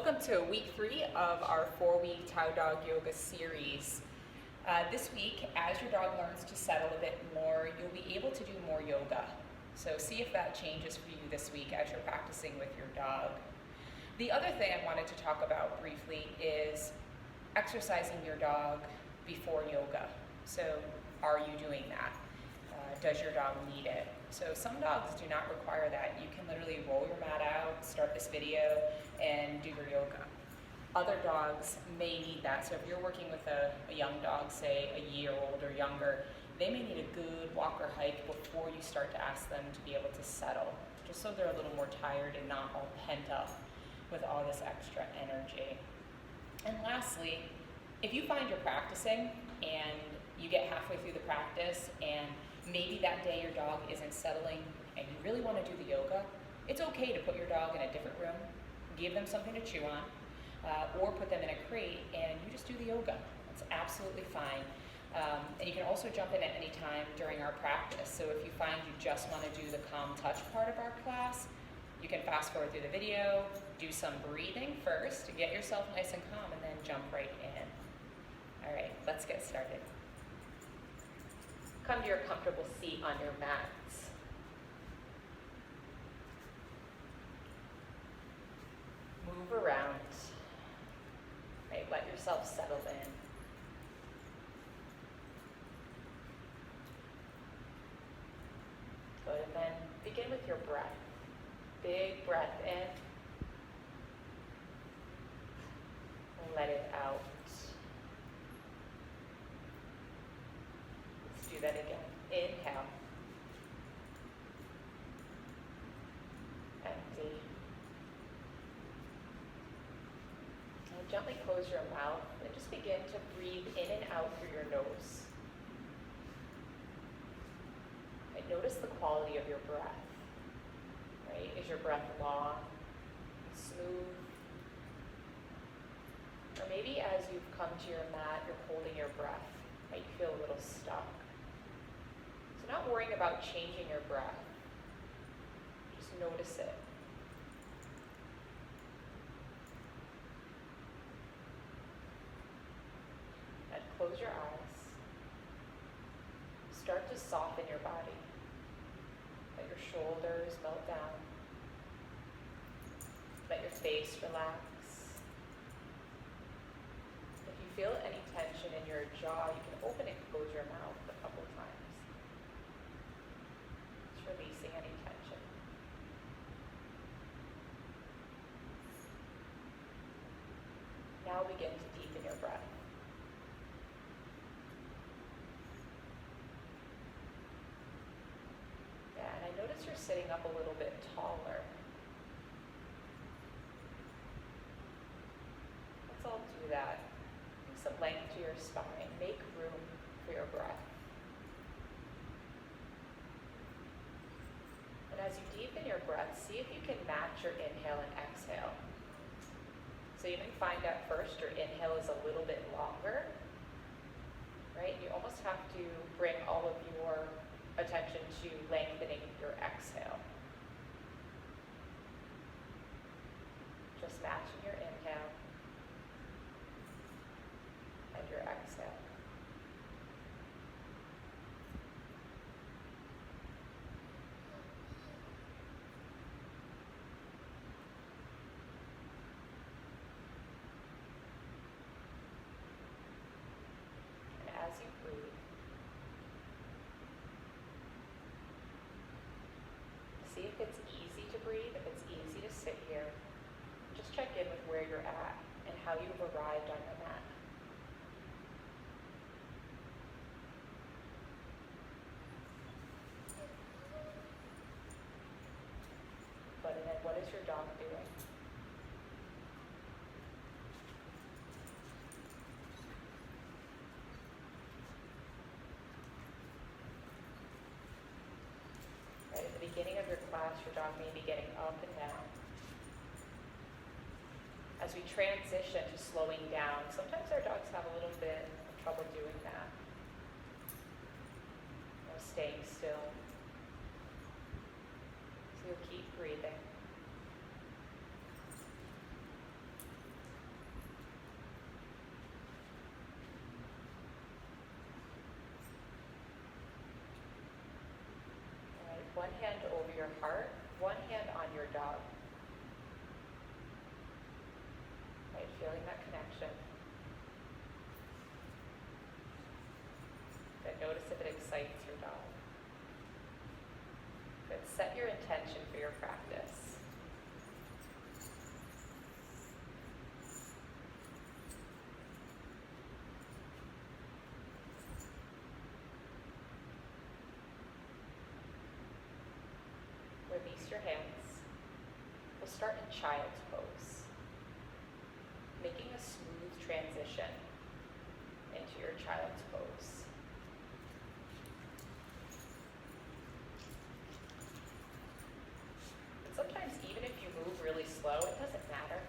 Welcome to week 3 of our 4-week TAO Dog Yoga series. This week, as your dog learns to settle a bit more, you'll be able to do more yoga. So see if that changes for you this week as you're practicing with your dog. The other thing I wanted to talk about briefly is exercising your dog before yoga. So are you doing that? Does your dog need it? So some dogs do not require that. You can literally roll your mat out, start this video, and do your yoga. Other dogs may need that. So if you're working with a young dog, say a year-old or younger, they may need a good walk or hike before you start to ask them to be able to settle, just so they're a little more tired and not all pent up with all this extra energy. And lastly, if you find you're practicing and you get halfway through the practice and maybe that day your dog isn't settling and you really want to do the yoga, it's okay to put your dog in a different room, give them something to chew on, or put them in a crate and you just do the yoga. It's absolutely fine. And you can also jump in at any time during our practice. So if you find you just want to do the calm touch part of our class, you can fast forward through the video, do some breathing first to get yourself nice and calm, and then jump right in. All right, let's get started. Come to your comfortable seat on your mats. Move around. Right, let yourself settle in. Good, and then begin with your breath. Big breath in. Let it out. Let's do that again. Inhale. Empty. Now gently close your mouth and just begin to breathe in and out through your nose. And notice the quality of your breath. Right? Is your breath long, smooth? Or maybe as you've come to your mat, you're holding your breath. Might feel a little stuck. So not worrying about changing your breath. Just notice it. And close your eyes. Start to soften your body. Let your shoulders melt down. Let your face relax. If you feel any tension in your jaw, you can open and close your mouth a couple times. Just releasing any tension. Now begin to deepen your breath. Yeah, and I notice you're sitting up a little bit taller. Let's all do that. Give some length to your spine. Make room for your breath. And as you deepen your breath, see if you can match your inhale and exhale. So you may find at first your inhale is a little bit longer, right? You almost have to bring all of your attention to lengthening your exhale. Just matching your inhale and your exhale. And as you breathe, see if it's easy to breathe, if it's easy to sit here. Just check in with where you're at and how you've arrived on your mat. But then what is your dog doing? Right, at the beginning of your class, your dog may be getting up and down. As we transition to slowing down, sometimes our dogs have a little bit of trouble doing that. Or staying still. So you'll keep breathing. hand over your heart, one hand on your dog. Right, feeling that connection. Good, notice if it excites your dog. Good, set your intention for your practice. Release your hands. We'll start in child's pose, making a smooth transition into your child's pose. And sometimes even if you move really slow, it doesn't matter.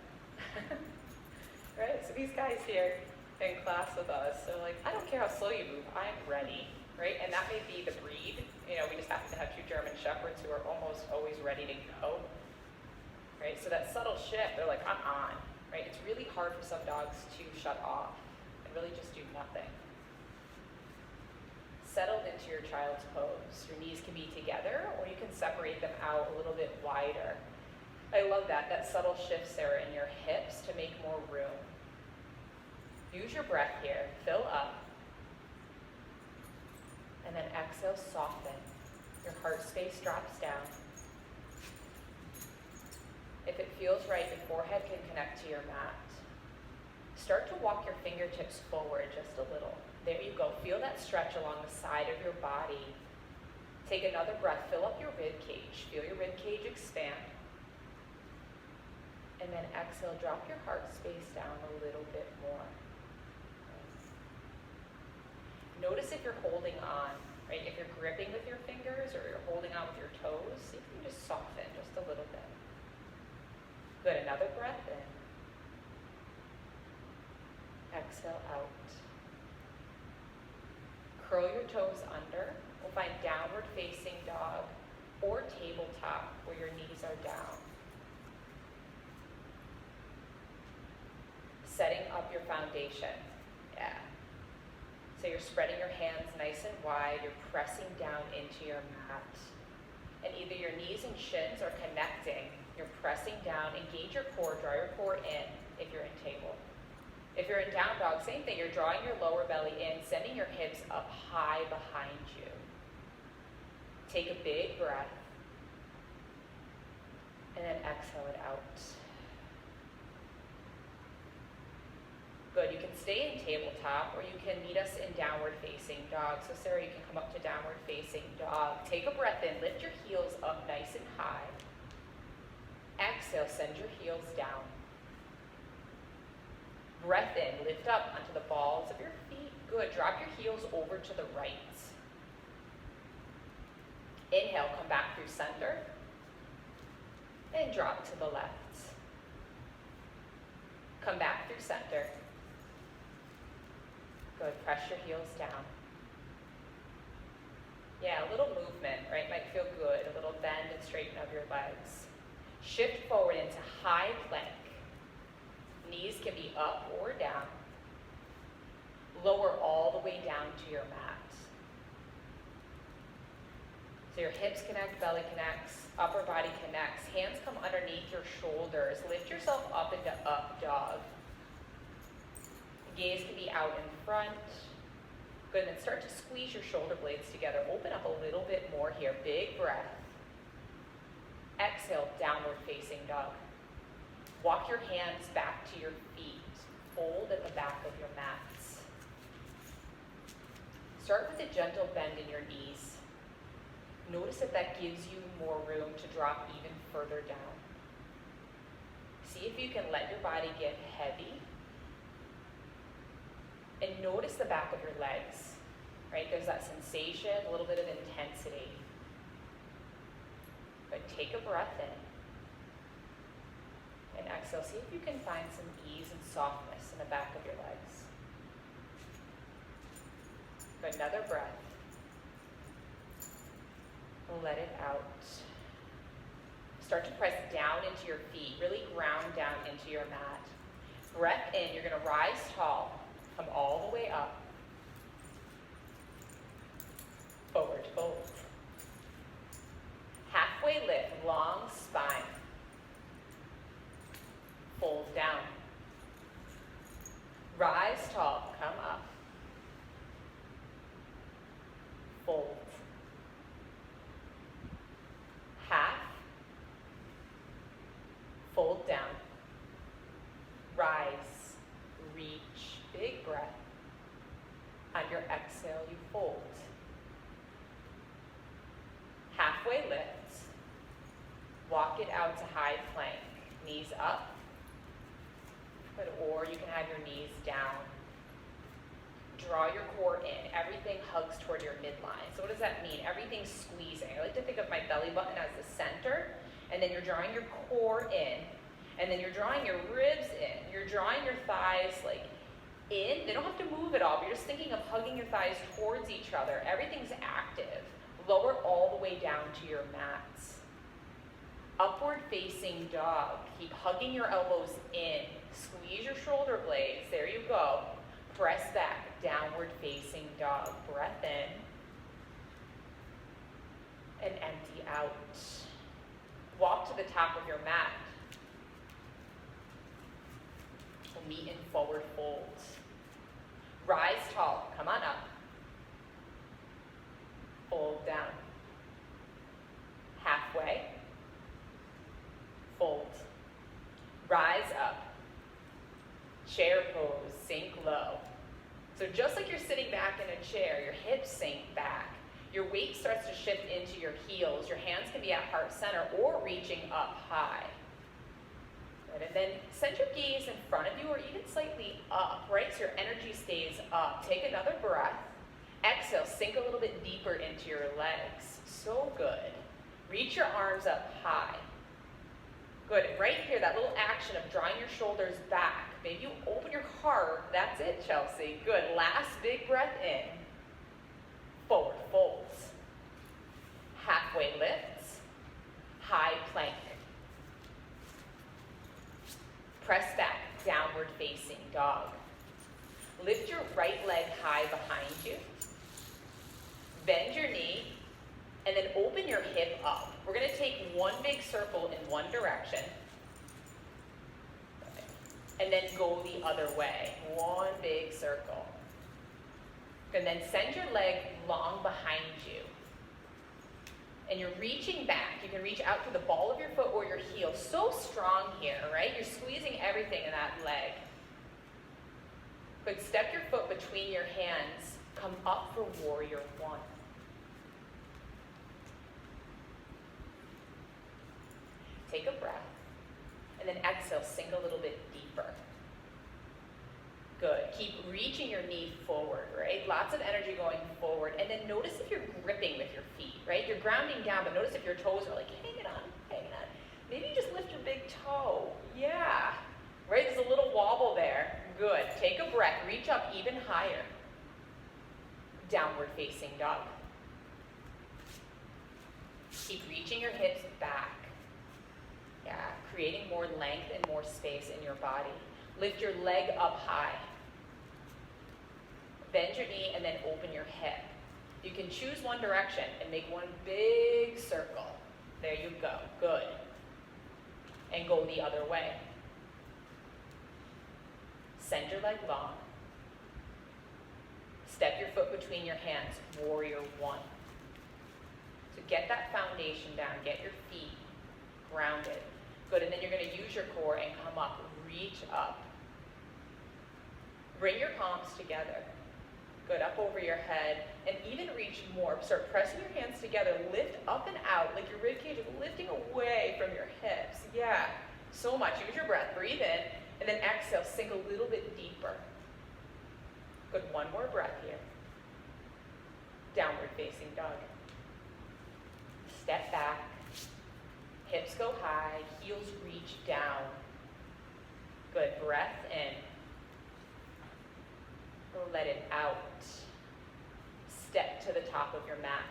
Right? So these guys here in class with us, so like, I don't care how slow you move, I'm ready. Right? And that may be the breed. You know, we just happen to have 2 German Shepherds who are almost always ready to go. Right? So that subtle shift, they're like, I'm on. Right? It's really hard for some dogs to shut off and really just do nothing. Settled into your child's pose. Your knees can be together or you can separate them out a little bit wider. I love that subtle shifts there in your hips to make more room. Use your breath here. Fill up. And then exhale, soften. Your heart space drops down. If it feels right, your forehead can connect to your mat. Start to walk your fingertips forward just a little. There you go. Feel that stretch along the side of your body. Take another breath. Fill up your rib cage. Feel your rib cage expand. And then exhale, drop your heart space down a little bit more. Notice if you're holding on, right? If you're gripping with your fingers or you're holding on with your toes, see if you can just soften just a little bit. Good, another breath in. Exhale out. Curl your toes under. We'll find downward facing dog or tabletop where your knees are down. Setting up your foundation. Yeah. So you're spreading your hands nice and wide, you're pressing down into your mat. And either your knees and shins are connecting, you're pressing down, engage your core, draw your core in if you're in table. If you're in down dog, same thing, you're drawing your lower belly in, sending your hips up high behind you. Take a big breath, and then exhale it out. Good, you can stay in tabletop or you can meet us in downward facing dog. So Sarah, you can come up to downward facing dog. Take a breath in, lift your heels up nice and high. Exhale, send your heels down. Breath in, lift up onto the balls of your feet. Good, drop your heels over to the right. Inhale, come back through center. And drop to the left. Come back through center. Good, press your heels down. Yeah, a little movement, right? Might feel good. A little bend and straighten of your legs. Shift forward into high plank. Knees can be up or down. Lower all the way down to your mat. So your hips connect, belly connects, upper body connects. Hands come underneath your shoulders. Lift yourself up into up dog. Gaze can be out in front. Good, and then start to squeeze your shoulder blades together. Open up a little bit more here. Big breath. Exhale, downward facing dog. Walk your hands back to your feet. Fold at the back of your mats. Start with a gentle bend in your knees. Notice if that gives you more room to drop even further down. See if you can let your body get heavy. And notice the back of your legs, right? There's that sensation, a little bit of intensity. But take a breath in. And exhale, see if you can find some ease and softness in the back of your legs. Good, another breath. Let it out. Start to press down into your feet, really ground down into your mat. Breath in, you're gonna rise tall. Come all the way up. Forward fold. long spine. Fold down. Rise tall, come up. Fold. Half. Fold down. Rise. Reach. Big breath. On your exhale, you fold. Halfway lift. Walk it out to high plank. Knees up. Good. Or you can have your knees down. Draw your core in. Everything hugs toward your midline. So what does that mean? Everything's squeezing. I like to think of my belly button as the center, and then you're drawing your core in, and then you're drawing your ribs in. You're drawing your thighs like in. They don't have to move at all, but you're just thinking of hugging your thighs towards each other. Everything's active. Lower all the way down to your mats. Upward facing dog. Keep hugging your elbows in. Squeeze your shoulder blades. There you go. Press back. Downward facing dog. Breath in. And empty out. Walk to the top of your mat. We'll meet in forward fold. Rise tall. Come on up. Fold down. Halfway. Fold. Rise up. Chair pose. Sink low. So just like you're sitting back in a chair, your hips sink back. Your weight starts to shift into your heels. Your hands can be at heart center or reaching up high. Good. And then send your gaze in front of you or even slightly up, right? So your energy stays up. Take another breath. Exhale, sink a little bit deeper into your legs. So good. Reach your arms up high. Good. And right here, that little action of drawing your shoulders back. Maybe you open your heart. That's it, Chelsea. Good. Last big breath in. Forward folds. Halfway lifts. High plank. Press back. Downward facing dog. Lift your right leg high behind you. Bend your knee, and then open your hip up. We're going to take one big circle in one direction, and then go the other way. One big circle. And then send your leg long behind you. And you're reaching back. You can reach out to the ball of your foot or your heel. So strong here, right? You're squeezing everything in that leg. Good. Step your foot between your hands. Come up for warrior one. Take a breath. And then exhale, sink a little bit deeper. Good. Keep reaching your knee forward, right? Lots of energy going forward. And then notice if you're gripping with your feet, right? You're grounding down, but notice if your toes are like hanging on, hanging on. Maybe you just lift your big toe. Yeah. Right? There's a little wobble there. Good. Take a breath. Reach up even higher. Downward facing dog. Keep reaching your hips back. Yeah. Creating more length and more space in your body. Lift your leg up high. Bend your knee and then open your hip. You can choose one direction and make one big circle. There you go. Good. And go the other way. Send your leg long. Step your foot between your hands. Warrior one. So get that foundation down. Get your feet grounded. Good. And then you're going to use your core and come up. Reach up. Bring your palms together. Good, up over your head, and even reach more. Start pressing your hands together. Lift up and out, like your rib cage is lifting away from your hips. Yeah, so much. Use your breath. Breathe in, and then exhale. Sink a little bit deeper. Good, one more breath here. Downward facing dog. Step back. Hips go high. Heels reach down. Good, breath in. Let it out. Step to the top of your mat.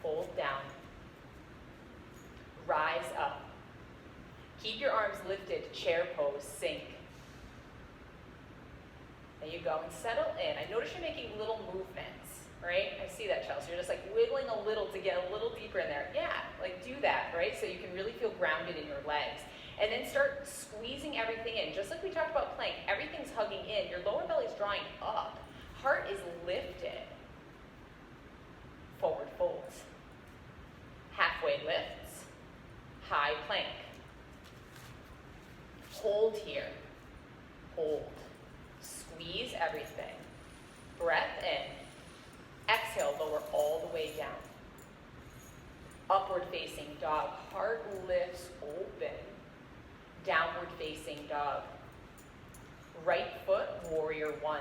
Fold down. Rise up. Keep your arms lifted. Chair pose. Sink. There you go. And settle in. I notice you're making little movements. right? I see that, Chelsea. You're just like wiggling a little to get a little deeper in there. Yeah, like do that, right? So you can really feel grounded in your legs. And then start squeezing everything in. Just like we talked about plank, everything's hugging in. Your lower belly's drawing up. Heart is lifted. Forward folds. Halfway lifts. High plank. Hold here. Hold. Squeeze everything. Breath in. Exhale, lower all the way down. Upward facing dog. Heart lifts open. Downward facing dog. Right foot, warrior one.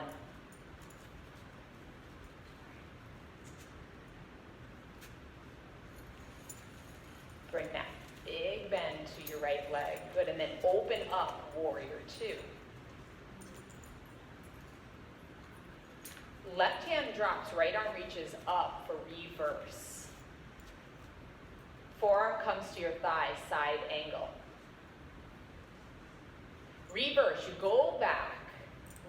Bring that big bend to your right leg. Good, and then open up, warrior two. Left hand drops, right arm reaches up for reverse. Forearm comes to your thigh, side angle. Reverse, you go back,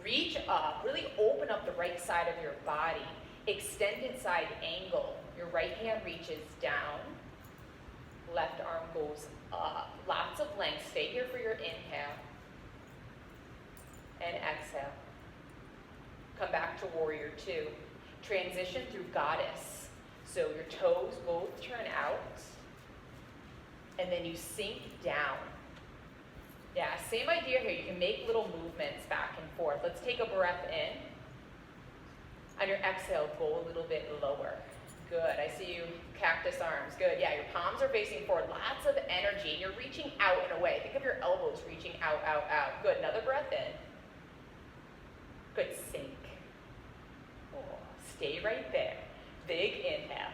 reach up, really open up the right side of your body. Extended side angle. Your right hand reaches down, left arm goes up. Lots of length. Stay here for your inhale and exhale. Come back to warrior two. Transition through goddess. So your toes both turn out, and then you sink down. Yeah, same idea here. You can make little movements back and forth. Let's take a breath in. On your exhale, go a little bit lower. Good. I see you, cactus arms. Good. Yeah, your palms are facing forward. Lots of energy. And you're reaching out and away. Think of your elbows reaching out, out, out. Good. Another breath in. Good. Sink. Oh, stay right there. Big inhale.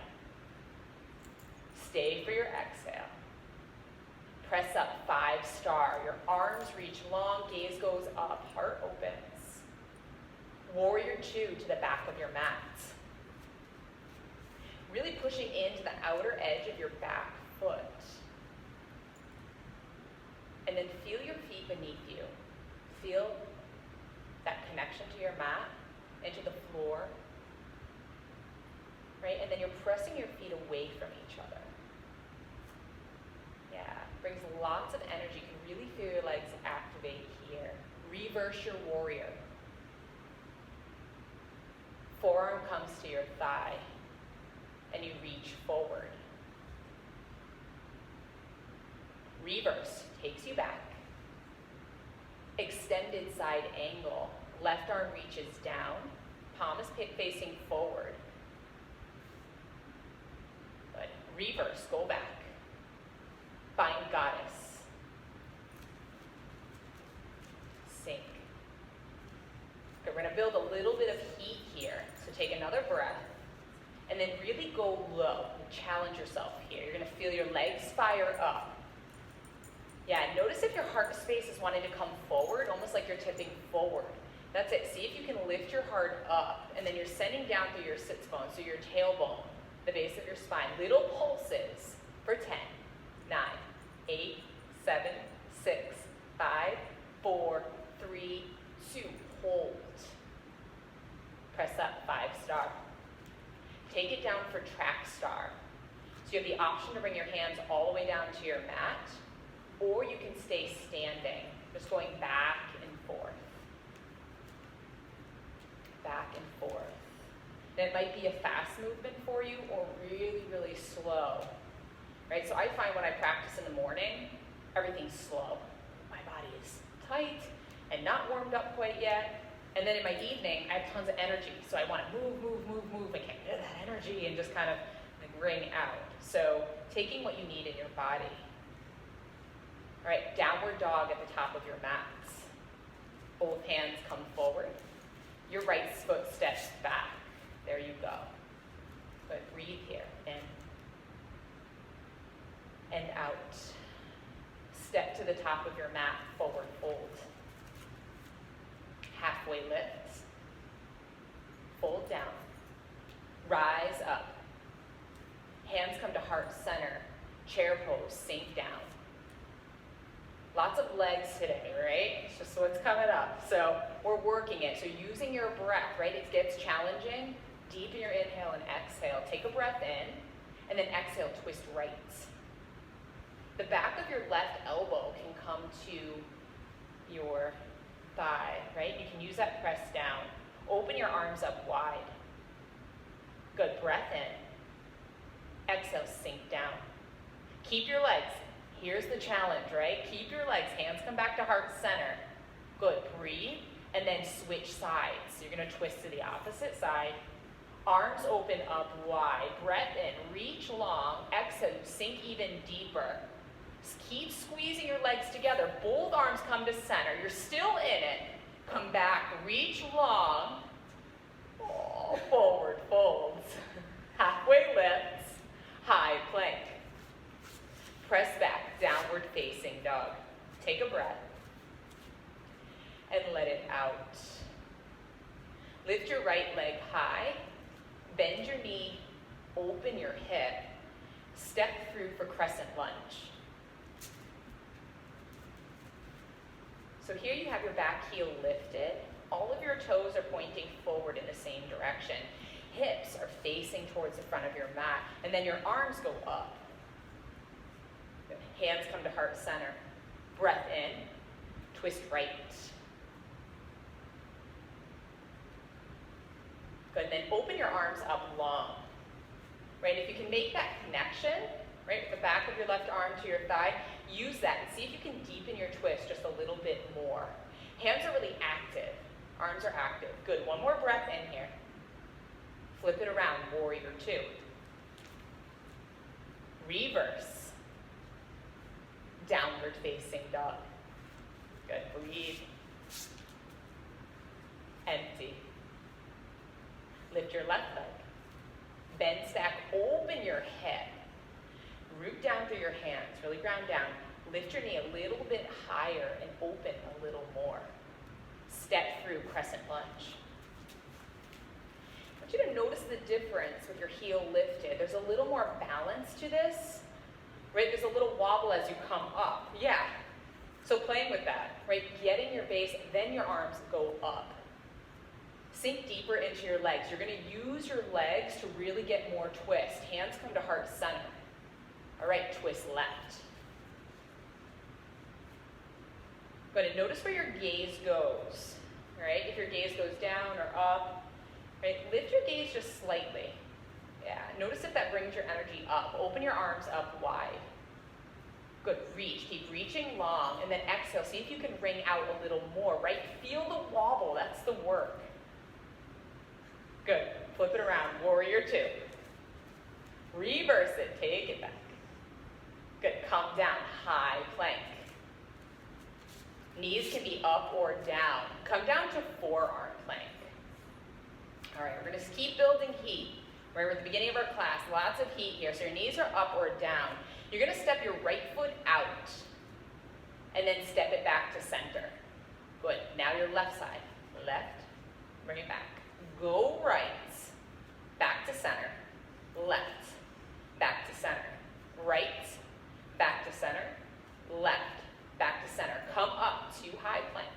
Stay for your exhale. Press up, 5-star. Your arms reach long, gaze goes up, heart opens. Warrior two to the back of your mat. Really pushing into the outer edge of your back foot. And then feel your feet beneath you. Feel that connection to your mat, into the floor. Right? And then you're pressing your feet away from each other. Yeah, brings lots of energy. You can really feel your legs activate here. Reverse your warrior. Forearm comes to your thigh, and you reach forward. Reverse takes you back. Extended side angle. Left arm reaches down. Palm is facing forward. Good. Reverse, go back. Find goddess. Sink. Good. We're going to build a little bit of heat here. So take another breath. And then really go low. Challenge yourself here. You're going to feel your legs fire up. Yeah, notice if your heart space is wanting to come forward, almost like you're tipping forward. That's it. See if you can lift your heart up. And then you're sending down through your sits bone, so your tailbone, the base of your spine. Little pulses for 10, 9, 8, 7, 6, 5, 4, 3, 2. Hold. Press up, 5-star. Take it down for track star. So you have the option to bring your hands all the way down to your mat, or you can stay standing, just going back and forth. Back and forth. And it might be a fast movement for you or really, really slow. Right? So I find when I practice in the morning, everything's slow. My body is tight and not warmed up quite yet. And then in my evening, I have tons of energy. So I want to move, move, move, move. I can't get that energy and just kind of like ring out. So taking what you need in your body. All right, downward dog at the top of your mats. Both hands come forward. Your right foot steps back. There you go. But breathe here. In and out. Step to the top of your mat, forward fold. Halfway lift. Fold down. Rise up. Hands come to heart center. Chair pose, sink down. Lots of legs today, right? It's just what's coming up. So we're working it. So using your breath, right? It gets challenging. Deepen your inhale and exhale. Take a breath in, and then exhale, twist right. The back of your left elbow can come to your thigh, right? You can use that press down. Open your arms up wide. Good, breath in. Exhale, sink down. Keep your legs. Here's the challenge, right? Keep your legs, hands come back to heart center. Good, breathe, and then switch sides. So you're gonna twist to the opposite side. Arms open up wide, breath in, reach long, exhale, sink even deeper. Keep squeezing your legs together. Both arms come to center. You're still in it. Come back, reach long. Oh, forward folds. Halfway lifts, high plank. Press back, downward facing dog. Take a breath and let it out. Lift your right leg high, bend your knee, open your hip, step through for crescent lunge. So here you have your back heel lifted. All of your toes are pointing forward in the same direction. Hips are facing towards the front of your mat, and then your arms go up. Hands come to heart center. Breath in, twist right. Good, then open your arms up long. Right, if you can make that connection, right, with the back of your left arm to your thigh, use that and see if you can deepen your twist just a little bit more. Hands are really active, arms are active. Good, one more breath in here. Flip it around, warrior two. Reverse. Downward facing dog. Good, breathe. Empty. Lift your left leg. Bend, stack, open your hip. Root down through your hands, really ground down. Lift your knee a little bit higher and open a little more. Step through crescent lunge. I want you to notice the difference with your heel lifted. There's a little more balance to this, right? There's a little wobble as you come up. Yeah, so playing with that, right? Getting your base, then your arms go up. Sink deeper into your legs. You're gonna use your legs to really get more twist. Hands come to heart center. All right, twist left. Good, and notice where your gaze goes, right? If your gaze goes down or up, right? Lift your gaze just slightly. Yeah, notice if that brings your energy up. Open your arms up wide. Good, reach, keep reaching long, and then exhale. See if you can ring out a little more, right? Feel the wobble, that's the work. Good, flip it around, warrior two. Reverse it, take it back. Good, come down, high plank. Knees can be up or down. Come down to forearm plank. All right, we're gonna keep building heat. Right, we're at the beginning of our class, lots of heat here. So your knees are up or down. You're gonna step your right foot out and then step it back to center. Good, now your left side. Left, bring it back. Go right, back to center. Left, back to center. Right, back to center. Left, back to center. Come up to high plank.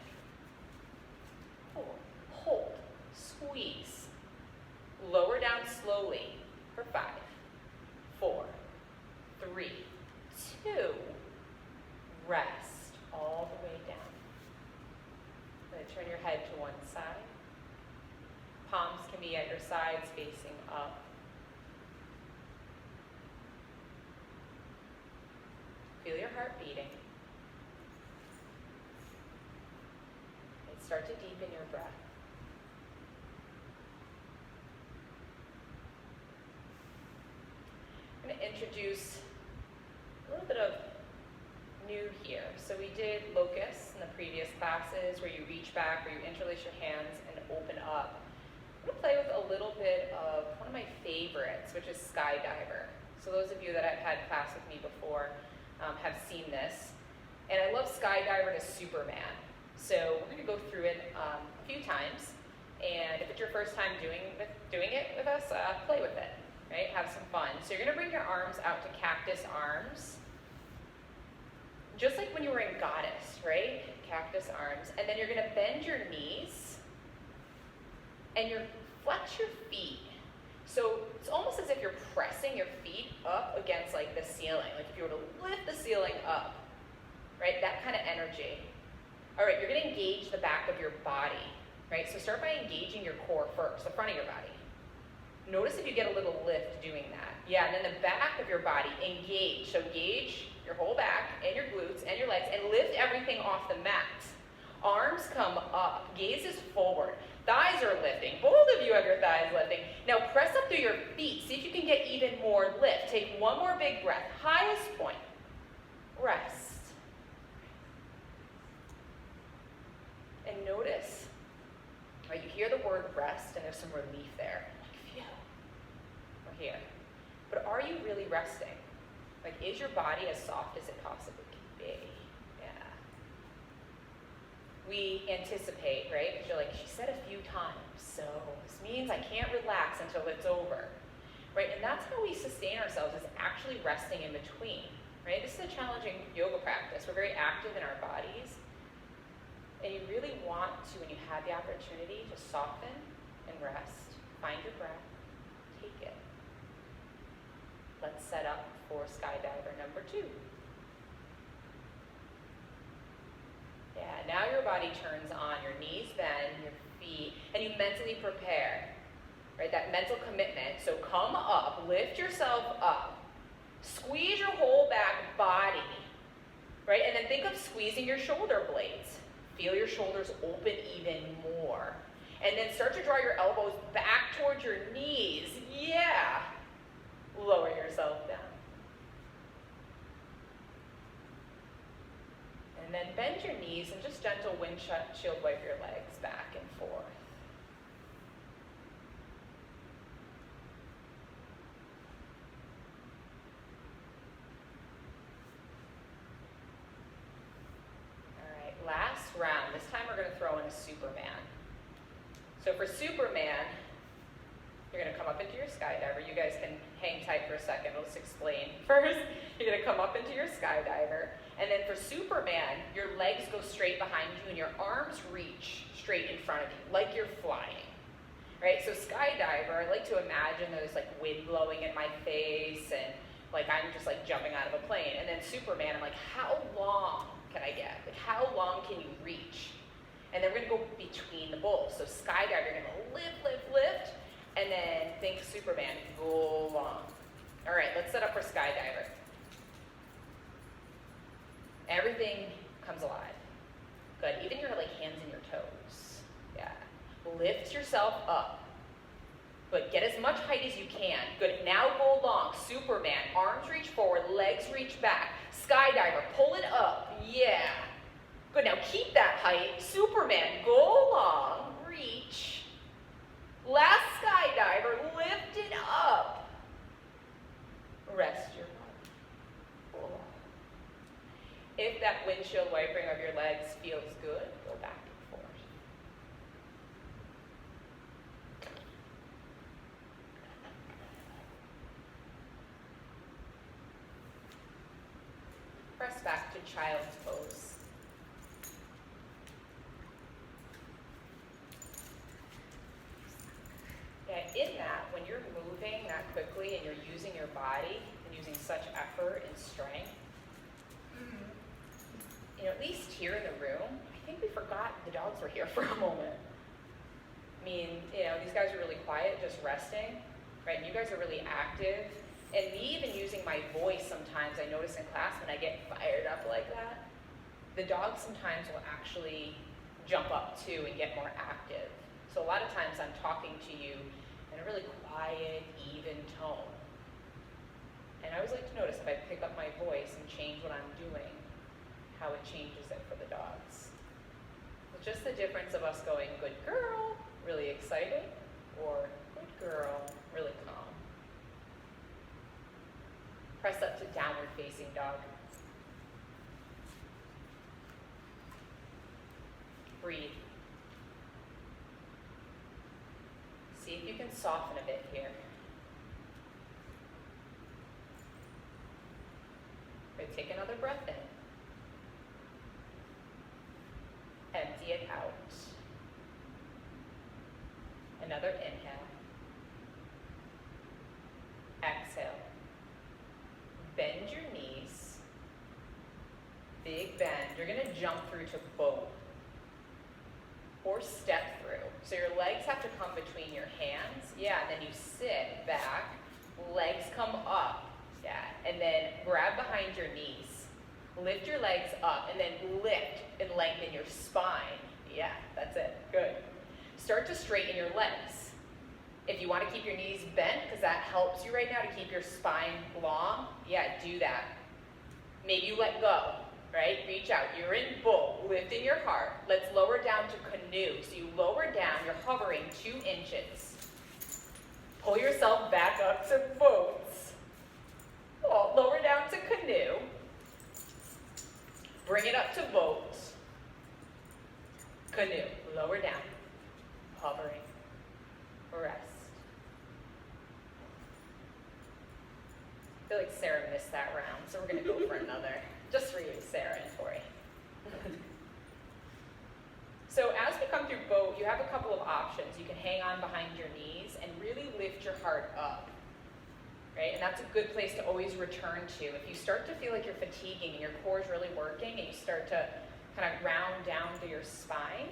Hold, squeeze. Lower down slowly for 5, 4, 3, 2. Rest all the way down. Then turn your head to one side. Palms can be at your sides facing up. Feel your heart beating. And start to deepen your breath. I'm going to introduce a little bit of new here. So we did locust in the previous classes where you reach back, where you interlace your hands and open up. I'm going to play with a little bit of one of my favorites, which is skydiver. So those of you that have had class with me before have seen this. And I love skydiver to Superman. So we're going to go through it a few times. And if it's your first time doing it with us, play with it. Right? Have some fun. So you're going to bring your arms out to cactus arms. Just like when you were in goddess, right? Cactus arms. And then you're going to bend your knees. And flex your feet So it's almost as if you're pressing your feet up against like the ceiling, like if you were to lift the ceiling up, right? That kind of energy. All right, you're gonna engage the back of your body, right? So start by engaging your core first, the front of your body. Notice if you get a little lift doing that. Yeah, and then the back of your body, engage. So engage your whole back and your glutes and your legs and lift everything off the mat. Arms come up, gaze is forward. Thighs are lifting. Both of you have your thighs lifting. Now press up through your feet. See if you can get even more lift. Take one more big breath. Highest point. Rest. And notice, right, you hear the word rest and there's some relief there. Like, phew, we're here. But are you really resting? Like, is your body as soft as it possibly can be? Yeah. We anticipate, right? Because you're like, she said a few times, so this means I can't relax until it's over, right? And that's how we sustain ourselves, is actually resting in between, right? This is a challenging yoga practice. We're very active in our bodies, and you really want to, when you have the opportunity, to soften and rest. Find your breath, take it. Let's set up for skydiver number 2. Yeah, now your body turns on, your knees bend, your feet, and you mentally prepare, right? That mental commitment. So come up, lift yourself up, squeeze your whole back body, right? And then think of squeezing your shoulder blades. Feel your shoulders open even more. And then start to draw your elbows back towards your knees. Yeah. Lower yourself down. And then bend your knees and just gentle windshield wipe your legs back and forth. All right, last round. This time we're going to throw in a Superman. So for Superman, you're going to come up into your skydiver. You guys can hang tight for a second. I'll just explain. First, you're going to come up into your skydiver. And then for Superman, your legs go straight behind you and your arms reach straight in front of you, like you're flying. Right? So skydiver, I like to imagine there's like wind blowing in my face and like I'm just like jumping out of a plane. And then Superman, I'm like, how long can I get? Like how long can you reach? And then we're going to go between the bowls. So skydiver, you're going to lift, lift, lift. And then think Superman, go long. All right, let's set up for skydiver. Everything comes alive. Good, even your like hands and your toes. Yeah. Lift yourself up. Good, get as much height as you can. Good, now go long. Superman, arms reach forward, legs reach back. Skydiver, pull it up. Yeah. Good, now keep that height. Superman, go long, reach. Last skydiver, lift it up. Rest your body. Oh. If that windshield wiping of your legs feels good, go back and forth. Press back to child's pose. In that, when you're moving that quickly and you're using your body and using such effort and strength, you know, at least here in the room, I think we forgot the dogs were here for a moment. I mean, you know, these guys are really quiet, just resting, right? And you guys are really active. And me even using my voice sometimes, I notice in class when I get fired up like that, the dogs sometimes will actually jump up too and get more active. So a lot of times I'm talking to you in a really quiet, even tone. And I always like to notice if I pick up my voice and change what I'm doing, how it changes it for the dogs. It's just the difference of us going, good girl, really excited, or good girl, really calm. Press up to downward facing dog. Breathe. See if you can soften a bit here. Good, take another breath in. Empty it out. Another inhale. big bend. You're gonna jump through to boat or step through. So your legs have to come between your hands. Yeah, and then you sit back, legs come up. Yeah, and then grab behind your knees. Lift your legs up and then lift and lengthen your spine. Yeah, that's it, good. Start to straighten your legs. If you want to keep your knees bent, because that helps you right now to keep your spine long, yeah, do that. Maybe you let go, right? Reach out, you're in boat, lift in your heart. Let's lower down to canoe. So you lower down, you're hovering 2 inches. Pull yourself back up to boats. Oh, lower down to canoe. Bring it up to boat. Canoe, lower down, hovering, rest. I feel like Sarah missed that round, so we're gonna go for another. Just for you, Sarah and Tori. So as we come through boat, you have a couple of options. You can hang on behind your knees and really lift your heart up, right? And that's a good place to always return to. If you start to feel like you're fatiguing and your core is really working and you start to kind of round down to your spine,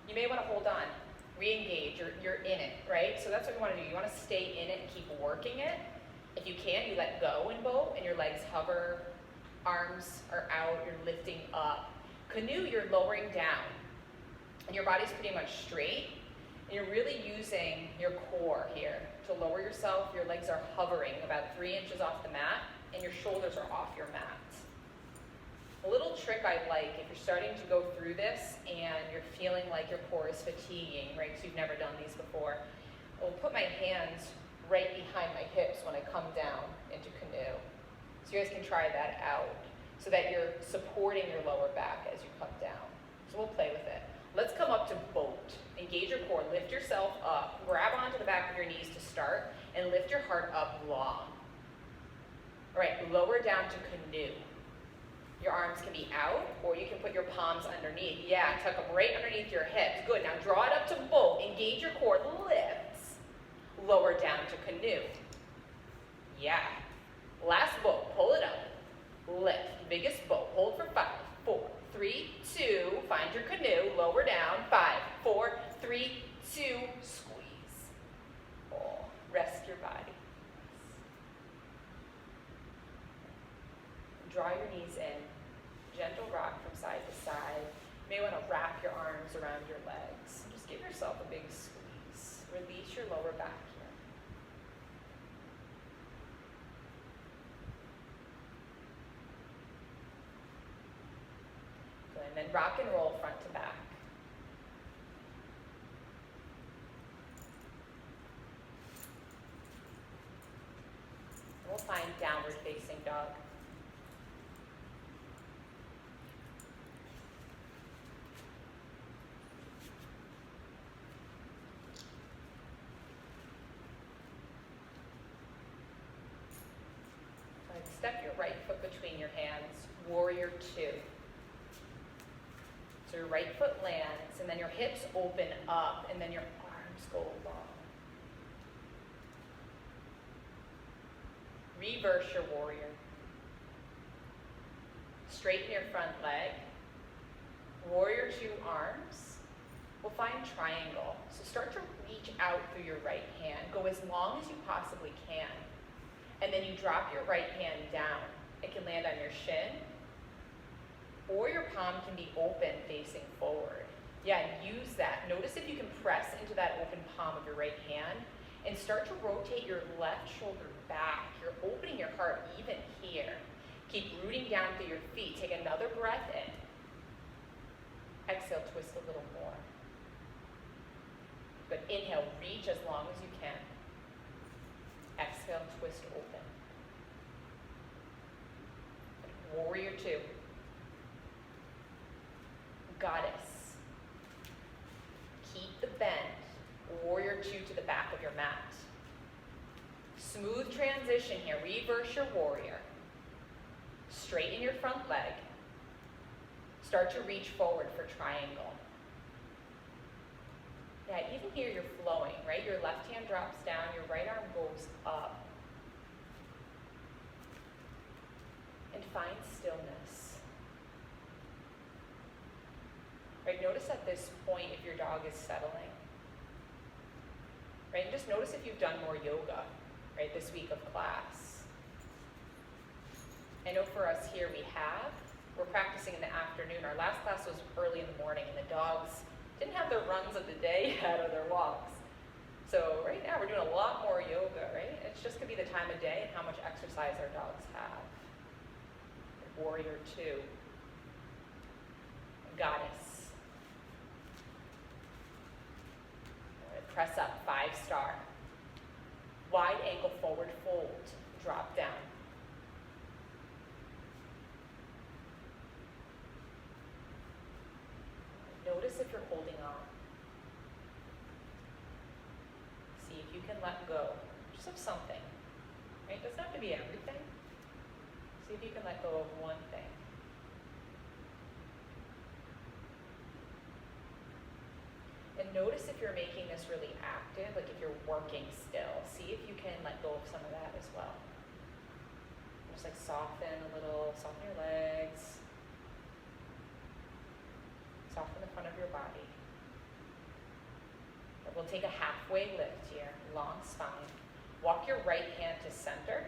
you may want to hold on, re-engage, you're in it, right? So that's what you want to do. You want to stay in it and keep working it. If you can, you let go in boat and your legs hover, arms are out, you're lifting up. Canoe, you're lowering down and your body's pretty much straight and you're really using your core here to lower yourself. Your legs are hovering about 3 inches off the mat and your shoulders are off your mat. A little trick I like, if you're starting to go through this and you're feeling like your core is fatiguing, right, because you've never done these before, I'll put my hands right behind my hips when I come down into canoe. So you guys can try that out so that you're supporting your lower back as you come down. So we'll play with it. Let's come up to boat. Engage your core, lift yourself up, grab onto the back of your knees to start, and lift your heart up long. All right, lower down to canoe. Your arms can be out, or you can put your palms underneath. Yeah, tuck them right underneath your hips. Good, now draw it up to boat. Engage your core, lifts. Lower down to canoe. Yeah. Last boat, pull it up. Lift, biggest boat. Hold for 5, 4, 3, 2. Find your canoe, lower down. 5, 4, 3, 2. Squeeze. Oh, rest your body. Draw your knees in. Gentle rock from side to side. You may want to wrap your arms around your legs. Just give yourself a big squeeze. Release your lower back here. Good. And then rock and roll front to back. We'll find downward facing dog. Step your right foot between your hands, warrior 2. So your right foot lands, and then your hips open up, and then your arms go long. Reverse your warrior. Straighten your front leg. Warrior 2 arms. We'll find triangle. So start to reach out through your right hand. Go as long as you possibly can. And then you drop your right hand down. It can land on your shin, or your palm can be open facing forward. Yeah, use that. Notice if you can press into that open palm of your right hand and start to rotate your left shoulder back. You're opening your heart even here. Keep rooting down through your feet. Take another breath in. Exhale, twist a little more. Good. Inhale, reach as long as you can. Exhale, twist open. Warrior 2. Goddess. Keep the bend. Warrior 2 to the back of your mat. Smooth transition here. Reverse your warrior. Straighten your front leg. Start to reach forward for triangle. Yeah, even here you're flowing, right? Your left hand drops down, your right arm goes up. And find stillness. Right, notice at this point if your dog is settling. Right, and just notice if you've done more yoga, right, this week of class. I know for us here we're practicing in the afternoon. Our last class was early in the morning and the dogs didn't have their runs of the day yet or their walks. So right now we're doing a lot more yoga, right? It's just gonna be the time of day and how much exercise our dogs have. Warrior 2. Goddess. Press up, 5-star. Wide ankle forward fold, drop down. Notice if you're holding on. See if you can let go, just of something. Right? It doesn't have to be everything. See if you can let go of one thing. And notice if you're making this really active, like if you're working still. See if you can let go of some of that as well. Just like soften a little, soften your legs. Soften the front of your body. We'll take a halfway lift here, long spine. Walk your right hand to center.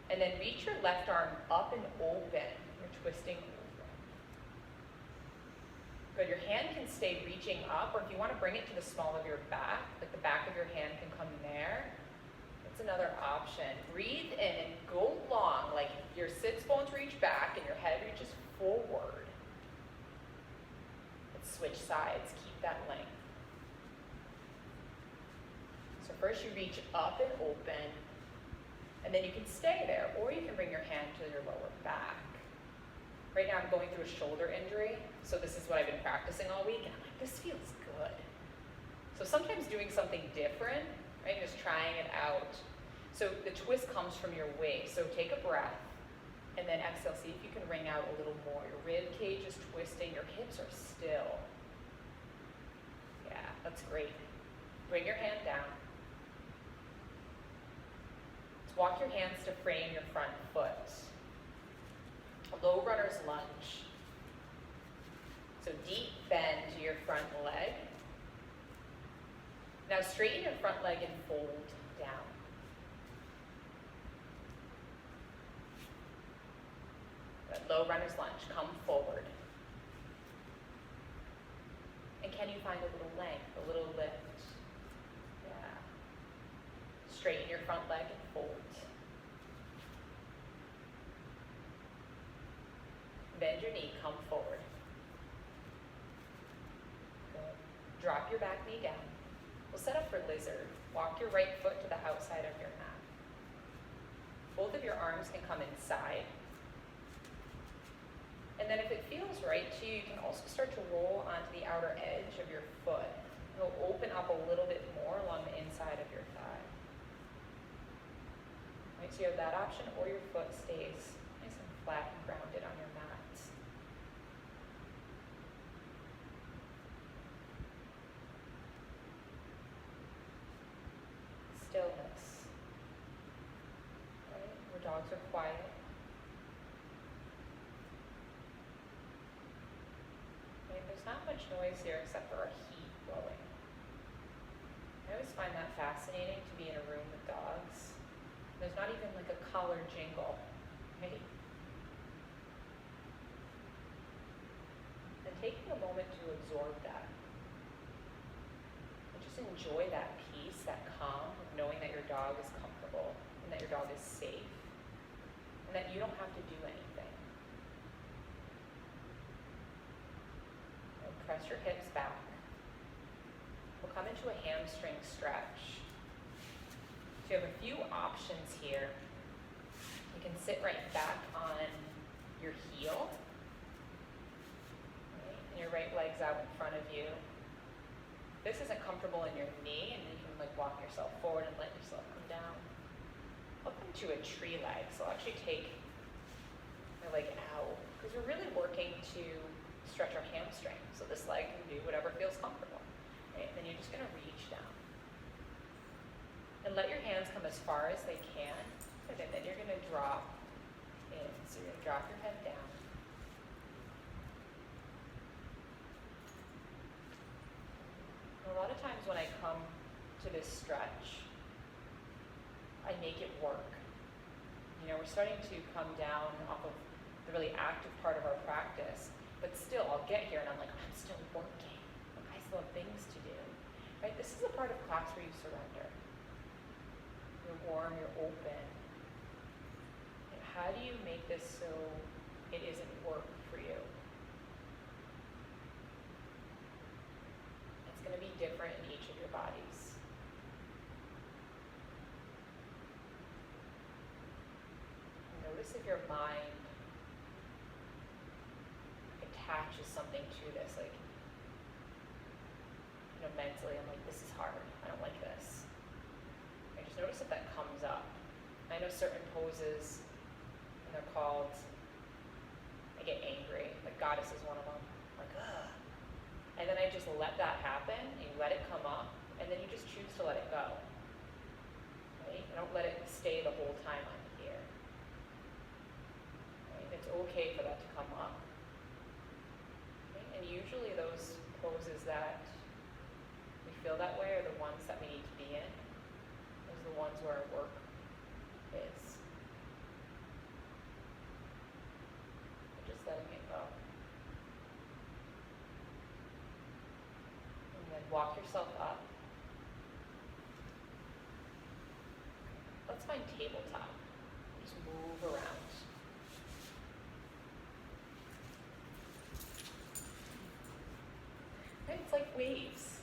And then reach your left arm up and open. You're twisting over. Good, your hand can stay reaching up, or if you want to bring it to the small of your back, like the back of your hand can come there. That's another option. Breathe in and go long, like your sits bones reach back and your head reaches forward. Let's switch sides, keep that length. So first you reach up and open, and then you can stay there, or you can bring your hand to your lower back. Right now I'm going through a shoulder injury, so this is what I've been practicing all week, and I'm like, this feels good. So sometimes doing something different, right, just trying it out. So the twist comes from your waist, so take a breath, and then exhale, see if you can wring out a little more. Your rib cage is twisting, your hips are still. Yeah, that's great. Bring your hand down. Let's walk your hands to frame your front foot. Low runner's lunge. So deep bend to your front leg. Now straighten your front leg and fold down. Good. Low runner's lunge, come forward. And can you find a little length, a little lift? Yeah. Straighten your front leg and fold. Bend your knee, come forward. Good. Drop your back knee down. We'll set up for lizard. Walk your right foot to the outside of your mat. Both of your arms can come inside. And then if it feels right to you, you can also start to roll onto the outer edge of your foot. It'll open up a little bit more along the inside of your thigh. Right, so you have that option, or your foot stays nice and flat and grounded on your mat. Stillness. Right? Where dogs are quiet. Okay, there's not much noise here except for our heat blowing. I always find that fascinating to be in a room with dogs. There's not even like a collar jingle, right? And taking a moment to absorb that. And just enjoy that peace, that calm of knowing that your dog is comfortable and that your dog is safe and that you don't have to do anything. And press your hips back. We'll come into a hamstring stretch. So you have a few options here. You can sit right back on your heel, right? And your right leg's out in front of you. This isn't comfortable in your knee, and you can like walk yourself forward and let yourself come down. Up into a tree leg. So I'll actually take my leg out, because we're really working to stretch our hamstring. So this leg can do whatever feels comfortable, right? And then you're just gonna reach down. And let your hands come as far as they can, and then you're gonna drop in. So you're gonna drop your head down. times when I come to this stretch, I make it work. You know, we're starting to come down off of the really active part of our practice, but still I'll get here and I'm like, I'm still working. Like, I still have things to do. Right? This is a part of class where you surrender. You're warm, you're open. And how do you make this so it isn't work for you? It's going to be different in each of your bodies. Notice if your mind attaches something to this, like, you know, mentally, I'm like, this is hard. I don't like this. I just notice if that comes up. I know certain poses, and they're called, I get angry. Like goddess is one of them. Like, ugh. And then I just let that happen, and you let it come up, and then you just choose to let it go. Right? I don't let it stay the whole time I'm here. Right? It's okay for that to come up. Right? And usually those poses that we feel that way are the ones that we need to be in. Those are the ones where our work is. We're just letting it go. Walk yourself up. Let's find tabletop. Just move around. Right? It's like waves.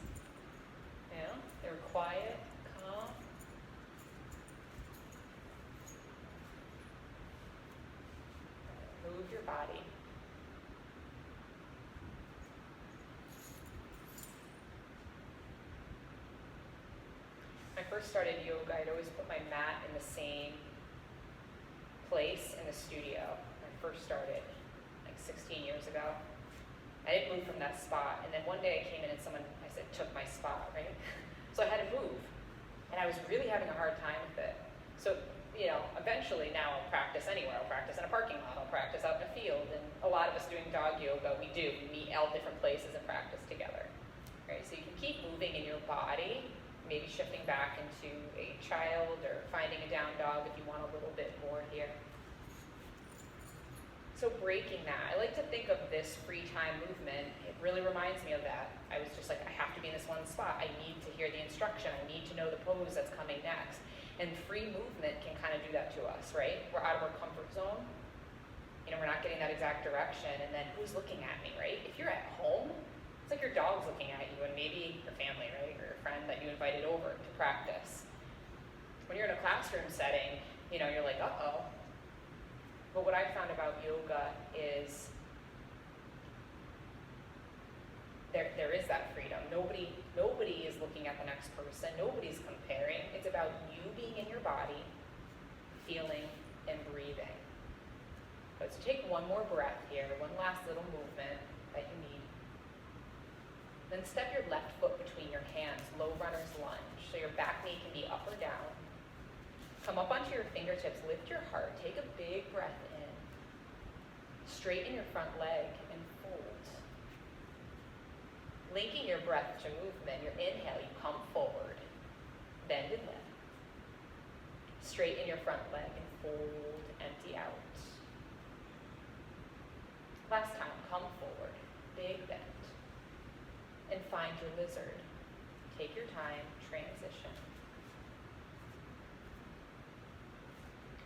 You know? They're quiet, calm. Move your body. When I first started yoga, I'd always put my mat in the same place in the studio. When I first started, like 16 years ago. I didn't move from that spot, and then one day I came in and someone, I said, took my spot, right? So I had to move, and I was really having a hard time with it. So, you know, eventually now I'll practice anywhere. I'll practice in a parking lot, I'll practice out in a field, and a lot of us doing dog yoga, we meet all different places and practice together, right? So you can keep moving in your body, maybe shifting back into a child or finding a down dog if you want a little bit more here. So breaking that, I like to think of this free time movement, it really reminds me of that. I was just like, I have to be in this one spot. I need to hear the instruction. I need to know the pose that's coming next. And free movement can kind of do that to us, right? We're out of our comfort zone. You know, we're not getting that exact direction, and then who's looking at me, right? If you're at home, it's like your dog's looking at you, and maybe your family, right? Or your friend that you invited over to practice. When you're in a classroom setting, you know, you're like, uh-oh. But what I've found about yoga is there is that freedom. Nobody is looking at the next person. Nobody's comparing. It's about you being in your body, feeling and breathing. Let's take one more breath here, one last little movement that you need. Then step your left foot between your hands, low runner's lunge. So your back knee can be up or down. Come up onto your fingertips, lift your heart, take a big breath in. Straighten your front leg and fold. Linking your breath to movement, your inhale, you come forward, bend and lift. Straighten your front leg and fold, empty out. Last time, come forward, big bend. And find your lizard. Take your time, transition.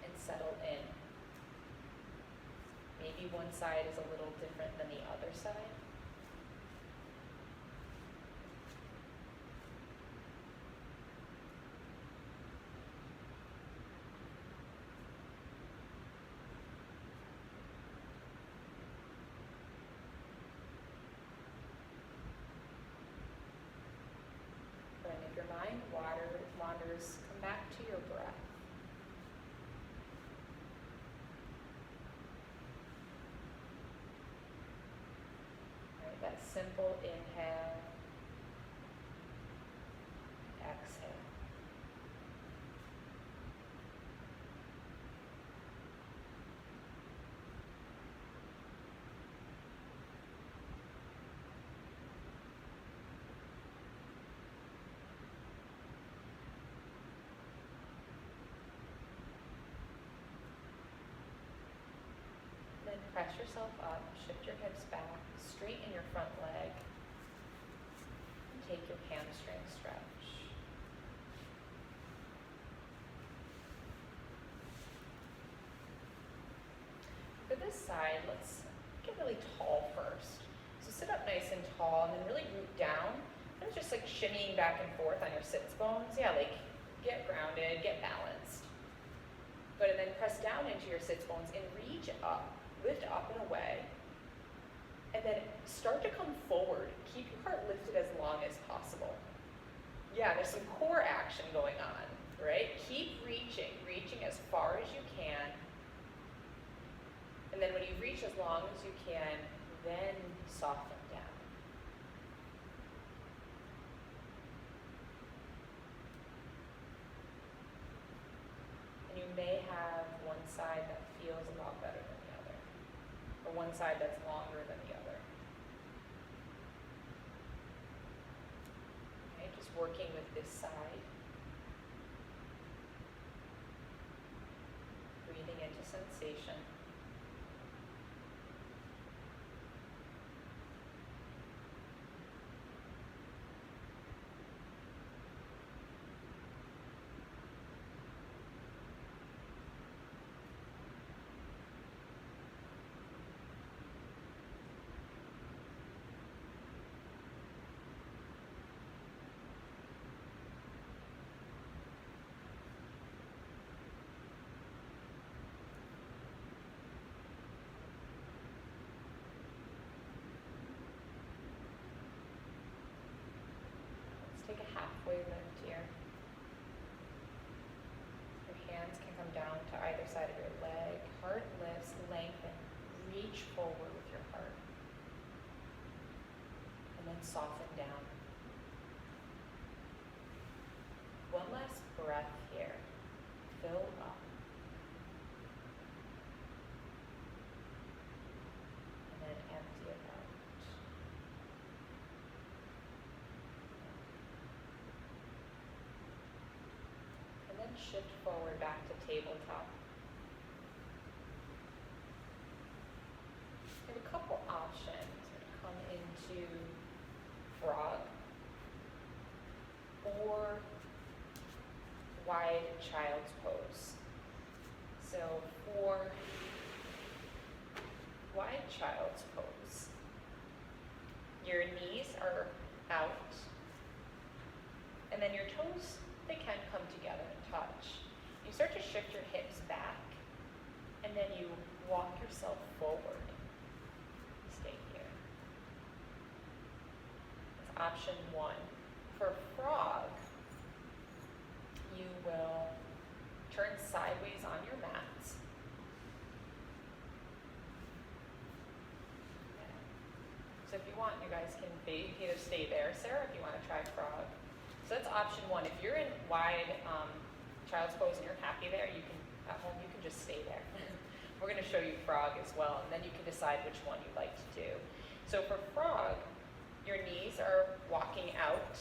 And settle in. Maybe one side is a little different than the other side. And if your mind wanders, come back to your breath. Right, that simple inhale, exhale. press yourself up, shift your hips back, straighten your front leg, and take your hamstring stretch. For this side, let's get really tall first. So sit up nice and tall and then really root down. And just like shimmying back and forth on your sits bones. Yeah, like get grounded, get balanced. Good, and then press down into your sits bones and reach up, lift up and away. And then start to come forward. Keep your heart lifted as long as possible. Yeah, there's some core action going on, right? Keep reaching as far as you can. And then when you reach as long as you can, then soften down. And you may have one side that feels a lot better than the other, or one side that's longer than the other. Okay, just working with this side. Breathing into sensation. Take a halfway lift here. Your hands can come down to either side of your leg. Heart lifts, lengthen. Reach forward with your heart. And then soften down. One last breath here. Fill up. And then empty it out. Shift forward back to tabletop. You have a couple options. Come into frog or wide child's pose. So for wide child's pose, your knees are out and then your toes, they can come together and touch. You start to shift your hips back, and then you walk yourself forward. Stay here. That's option one. For frog, you will turn sideways on your mats. Okay. So if you want, you guys can either stay there, Sarah, if you want to try frog. So that's option one. If you're in wide child's pose and you're happy there, you can, at home, you can just stay there. We're going to show you frog as well, and then you can decide which one you'd like to do. So for frog, your knees are walking out,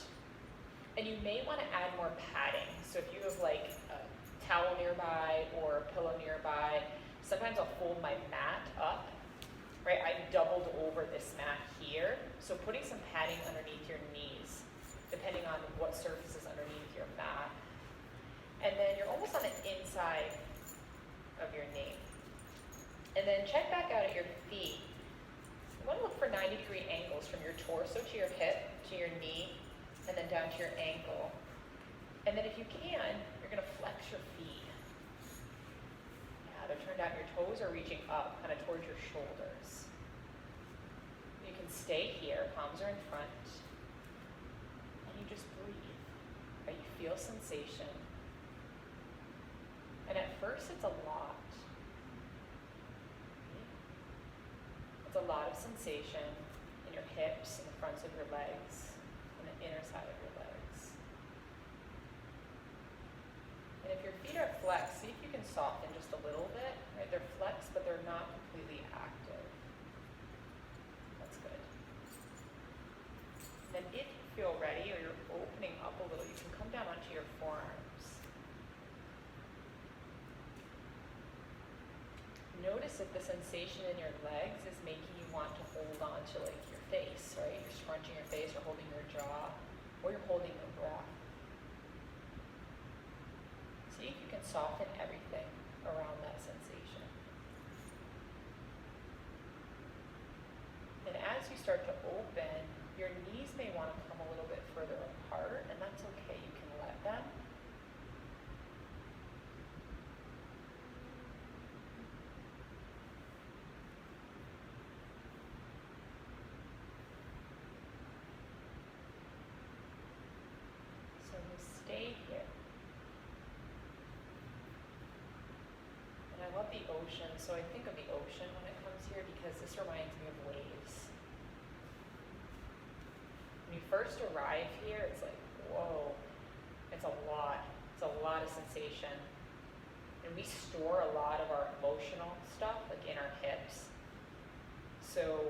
and you may want to add more padding. So if you have like a towel nearby or a pillow nearby, sometimes I'll fold my mat up, right? I've doubled over this mat here. So putting some padding underneath your knees, depending on what surface is underneath your mat. And then you're almost on the inside of your knee. And then check back out at your feet. You want to look for 90-degree angles from your torso to your hip, to your knee, and then down to your ankle. And then if you can, you're going to flex your feet. Yeah, they're turned out. Your toes are reaching up, kind of towards your shoulders. You can stay here, palms are in front. Just breathe, right? You feel sensation. And at first it's a lot. It's a lot of sensation in your hips, in the fronts of your legs, and the inner side of your legs. And if your feet are flexed, see if you can soften just a little bit, right? They're flexed, but they're not completely active. That's good. And then if you feel ready, or you're opening up a little, you can come down onto your forearms. Notice notice if the sensation in your legs is making you want to hold on to like your face, right? You're scrunching your face or holding your jaw, or you're holding your breath. See if you can soften everything around that sensation. And as you start to open, your knees may want to come a little bit further apart, and that's okay. You can let them. So we stay here. And I love the ocean, so I think of the ocean when it comes here because this reminds me of waves. When you first arrive here, it's like, whoa, it's a lot. It's a lot of sensation. And we store a lot of our emotional stuff, like in our hips. So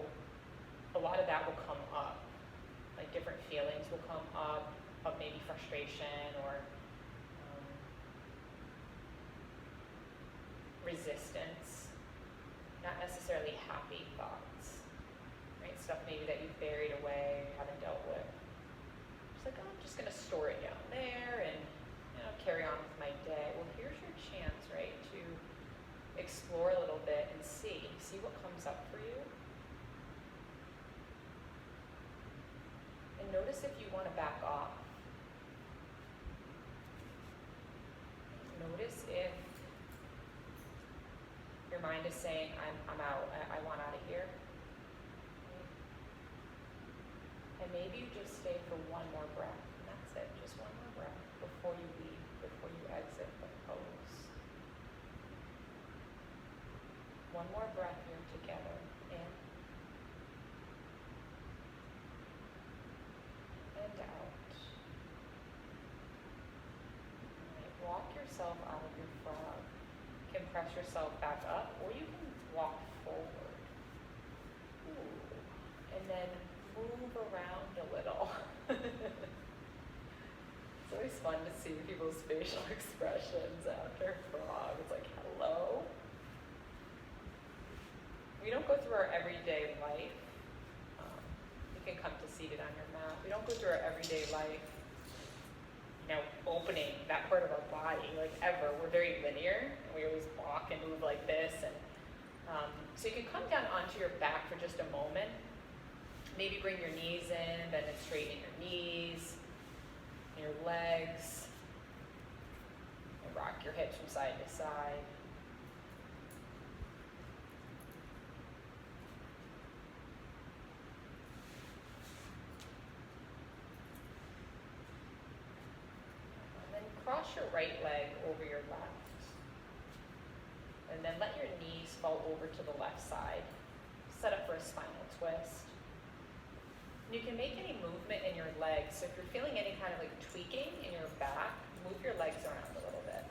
a lot of that will come up. Like different feelings will come up of maybe frustration or resistance, not necessarily happy thoughts, right? Stuff maybe that you've buried away, haven't dealt with. It's like, oh, I'm just going to store it down there and carry on with my day. Well, here's your chance, right, to explore a little bit and see what comes up for you. And notice if you want to back off. Notice if your mind is saying, I'm out, I want out of here. And maybe you just stay for one more breath, and that's it, just one more breath before you leave, before you exit the pose. One more breath here together, in and out. Right, walk yourself out of your frog. You can press yourself back up, or you can walk forward. Ooh. And then move around a little. It's always fun to see people's facial expressions after frog. It's like, hello. We don't go through our everyday life. You can come to seated on your mat. We don't go through our everyday life, opening that part of our body, like ever. We're very linear, and we always walk and move like this. And so you can come down onto your back for just a moment. Maybe bring your knees in, bend and straighten your knees, your legs, and rock your hips from side to side. And then cross your right leg over your left. And then let your knees fall over to the left side. Set up for a spinal twist. You can make any movement in your legs. So if you're feeling any kind of like tweaking in your back, move your legs around a little bit.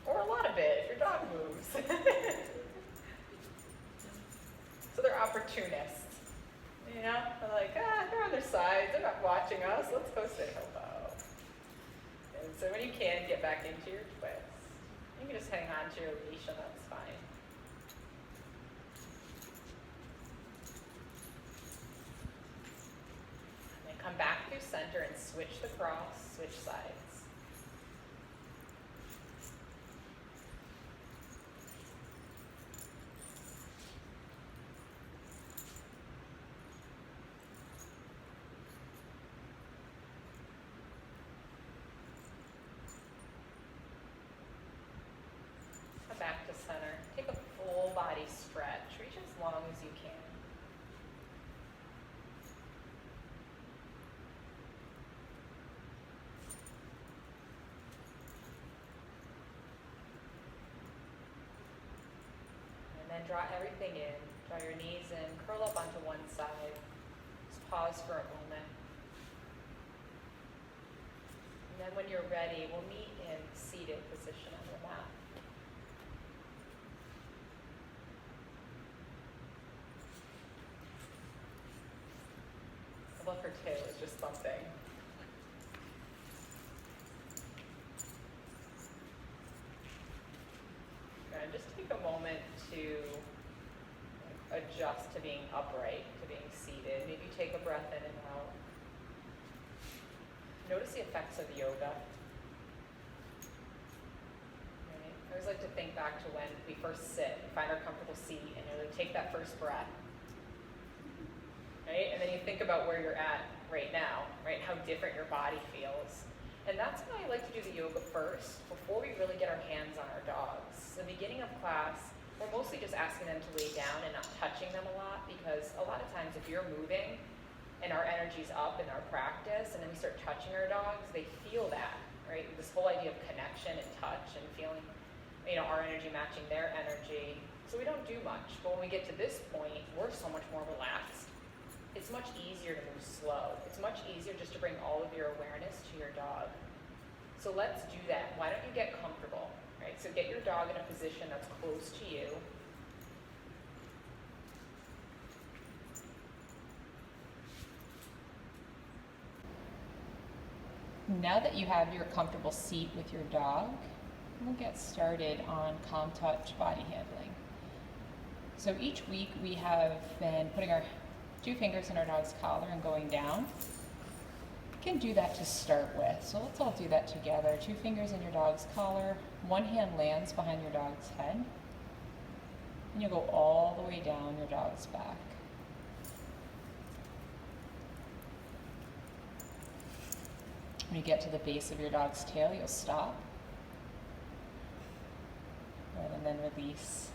Or a lot of it, if your dog moves. So they're opportunists. They're like, they're on their sides, they're not watching us, let's go say hello. And so when you can, get back into your twist. You can just hang on to your leash and that's fine. Come back through center and switch the cross, switch sides. Come back to center. Take a full body stretch. Reach as long as you can. And then draw everything in. Draw your knees in, curl up onto one side. Just pause for a moment. And then when you're ready, we'll meet in seated position on your mat. I love her tail is just thumping. just take a moment to adjust to being upright, to being seated. Maybe take a breath in and out. Notice the effects of yoga. Right? I always like to think back to when we first sit, find our comfortable seat, and really take that first breath. Right? And then you think about where you're at right now, right? How different your body feels. And that's why I like to do the yoga first, before we really get our hands on our dogs. The beginning of class, we're mostly just asking them to lay down and not touching them a lot, because a lot of times if you're moving and our energy's up in our practice and then we start touching our dogs, they feel that, right? This whole idea of connection and touch and feeling, our energy matching their energy. So we don't do much, but when we get to this point, we're so much more relaxed. It's much easier to move slow. It's much easier just to bring all of your awareness to your dog. So let's do that. Why don't you get comfortable? Right, so get your dog in a position that's close to you. Now that you have your comfortable seat with your dog, we'll get started on calm touch body handling. So each week we have been putting our 2 fingers in our dog's collar and going down. You can do that to start with. So let's all do that together. 2 fingers in your dog's collar. 1 hand lands behind your dog's head. And you'll go all the way down your dog's back. When you get to the base of your dog's tail, you'll stop. Right, and then release.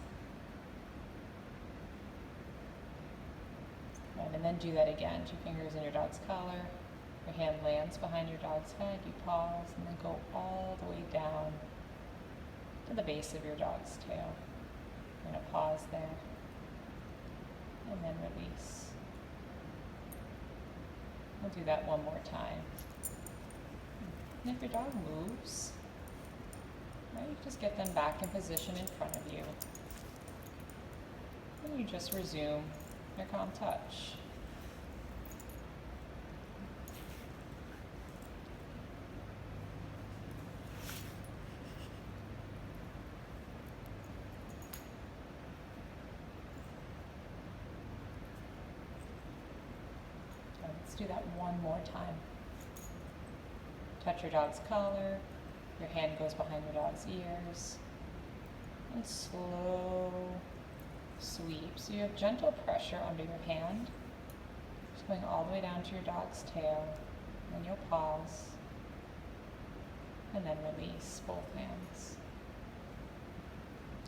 Right, and then do that again. 2 fingers in your dog's collar. Your hand lands behind your dog's head, you pause, and then go all the way down to the base of your dog's tail. You're going to pause there, and then release. We'll do that one more time. And if your dog moves, right, just get them back in position in front of you. And you just resume your calm touch. Let's do that one more time. Touch your dog's collar, your hand goes behind your dog's ears, and slow sweep. So you have gentle pressure under your hand, just going all the way down to your dog's tail. Then you'll pause, and then release both hands.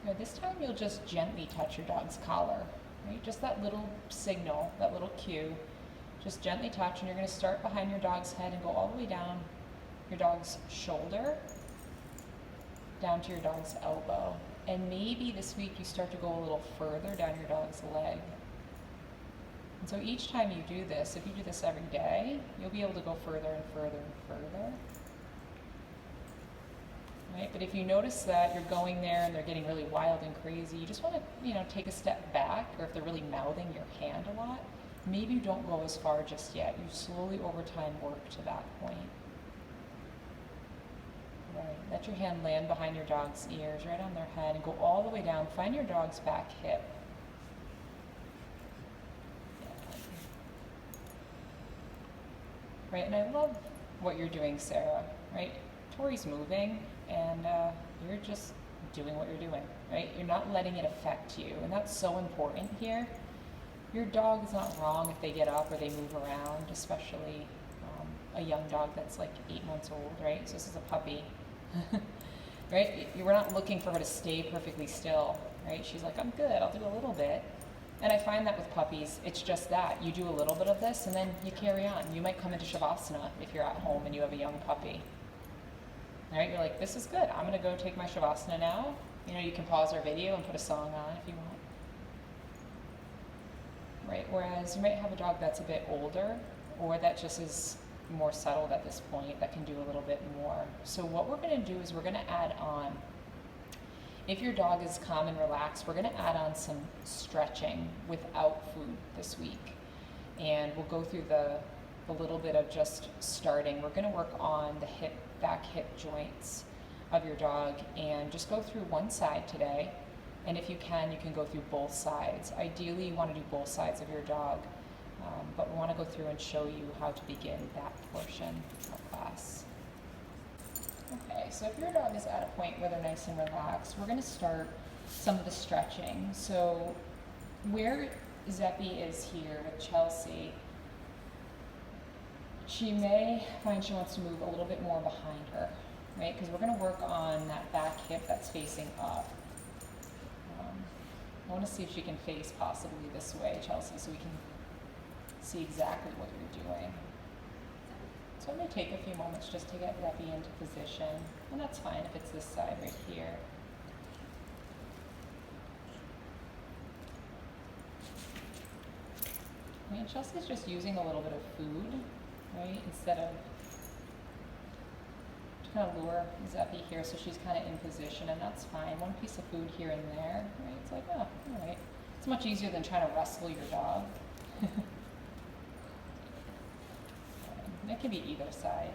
Now this time you'll just gently touch your dog's collar, right? Just that little signal, that little cue. Just gently touch, and you're going to start behind your dog's head and go all the way down your dog's shoulder, down to your dog's elbow. And maybe this week you start to go a little further down your dog's leg. And so each time you do this, if you do this every day, you'll be able to go further and further and further. Right? But if you notice that you're going there and they're getting really wild and crazy, you just want to, take a step back, or if they're really mouthing your hand a lot, maybe you don't go as far just yet. You slowly over time work to that point. Right. Let your hand land behind your dog's ears, right on their head, and go all the way down. Find your dog's back hip. Right, and I love what you're doing, Sarah, right? Tori's moving, and you're just doing what you're doing, right? You're not letting it affect you, and that's so important here. Your dog is not wrong if they get up or they move around, especially a young dog that's like 8 months old, right? So this is a puppy, right? We're not looking for her to stay perfectly still, right? She's like, I'm good, I'll do a little bit. And I find that with puppies, it's just that. You do a little bit of this and then you carry on. You might come into Shavasana if you're at home and you have a young puppy. All right, you're like, this is good. I'm gonna go take my Shavasana now. You can pause our video and put a song on if you want. Right, whereas you might have a dog that's a bit older or that just is more settled at this point that can do a little bit more. So what we're gonna do is we're gonna add on, if your dog is calm and relaxed, we're gonna add on some stretching without food this week. And we'll go through the little bit of just starting. We're gonna work on the back hip joints of your dog and just go through one side today. And if you can go through both sides. Ideally, you want to do both sides of your dog, but we want to go through and show you how to begin that portion of class. Okay, so if your dog is at a point where they're nice and relaxed, we're going to start some of the stretching. So where Zeppy is here with Chelsea, she may find she wants to move a little bit more behind her, right? Because we're going to work on that back hip that's facing up. I want to see if she can face possibly this way, Chelsea, so we can see exactly what you're doing. So it may take a few moments just to get Zeppy into position, and that's fine if it's this side right here. And Chelsea's just using a little bit of food, right, instead of to kind of lure Zeppy here, so she's kind of in position, and that's fine. One piece of food here and there, right? It's like, oh, all right. It's much easier than trying to wrestle your dog. And it can be either side.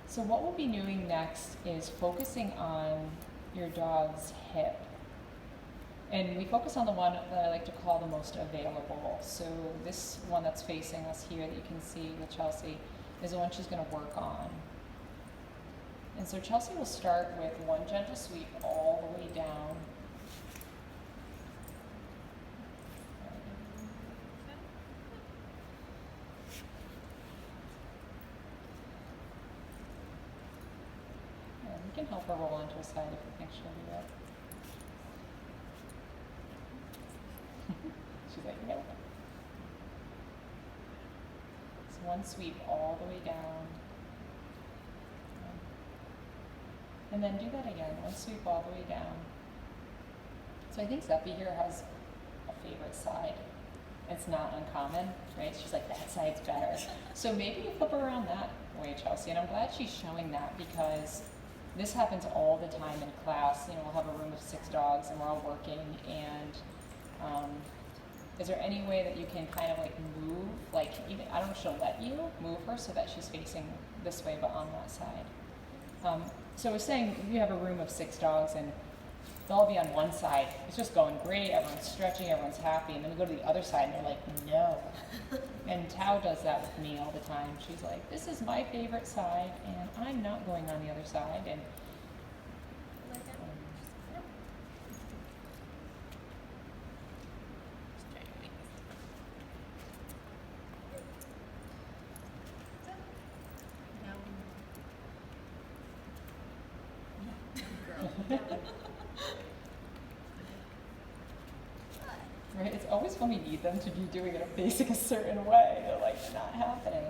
So what we'll be doing next is focusing on your dog's hip. And we focus on the one that I like to call the most available. So this one that's facing us here that you can see with Chelsea is the one she's going to work on. And so Chelsea will start with one gentle sweep all the way down. And we can help her roll onto a side if we think she'll do it. She's like, nope. So one sweep all the way down. And then do that again, one sweep all the way down. So I think Zeppy here has a favorite side. It's not uncommon, right? She's like, that side's better. So maybe you flip her around that way, Chelsea. And I'm glad she's showing that, because this happens all the time in class. You know, we'll have a room of 6 dogs and we're all working, and is there any way that you can kind of like move, like even, I don't know if she'll let you move her so that she's facing this way but on that side. So I was saying you have a room of 6 dogs and they'll all be on one side. It's just going great, everyone's stretching, everyone's happy, and then we go to the other side and they're like, no. And TAO does that with me all the time. She's like, this is my favorite side and I'm not going on the other side. And right? It's always when we need them to be doing it facing a certain way, they're like, not happening.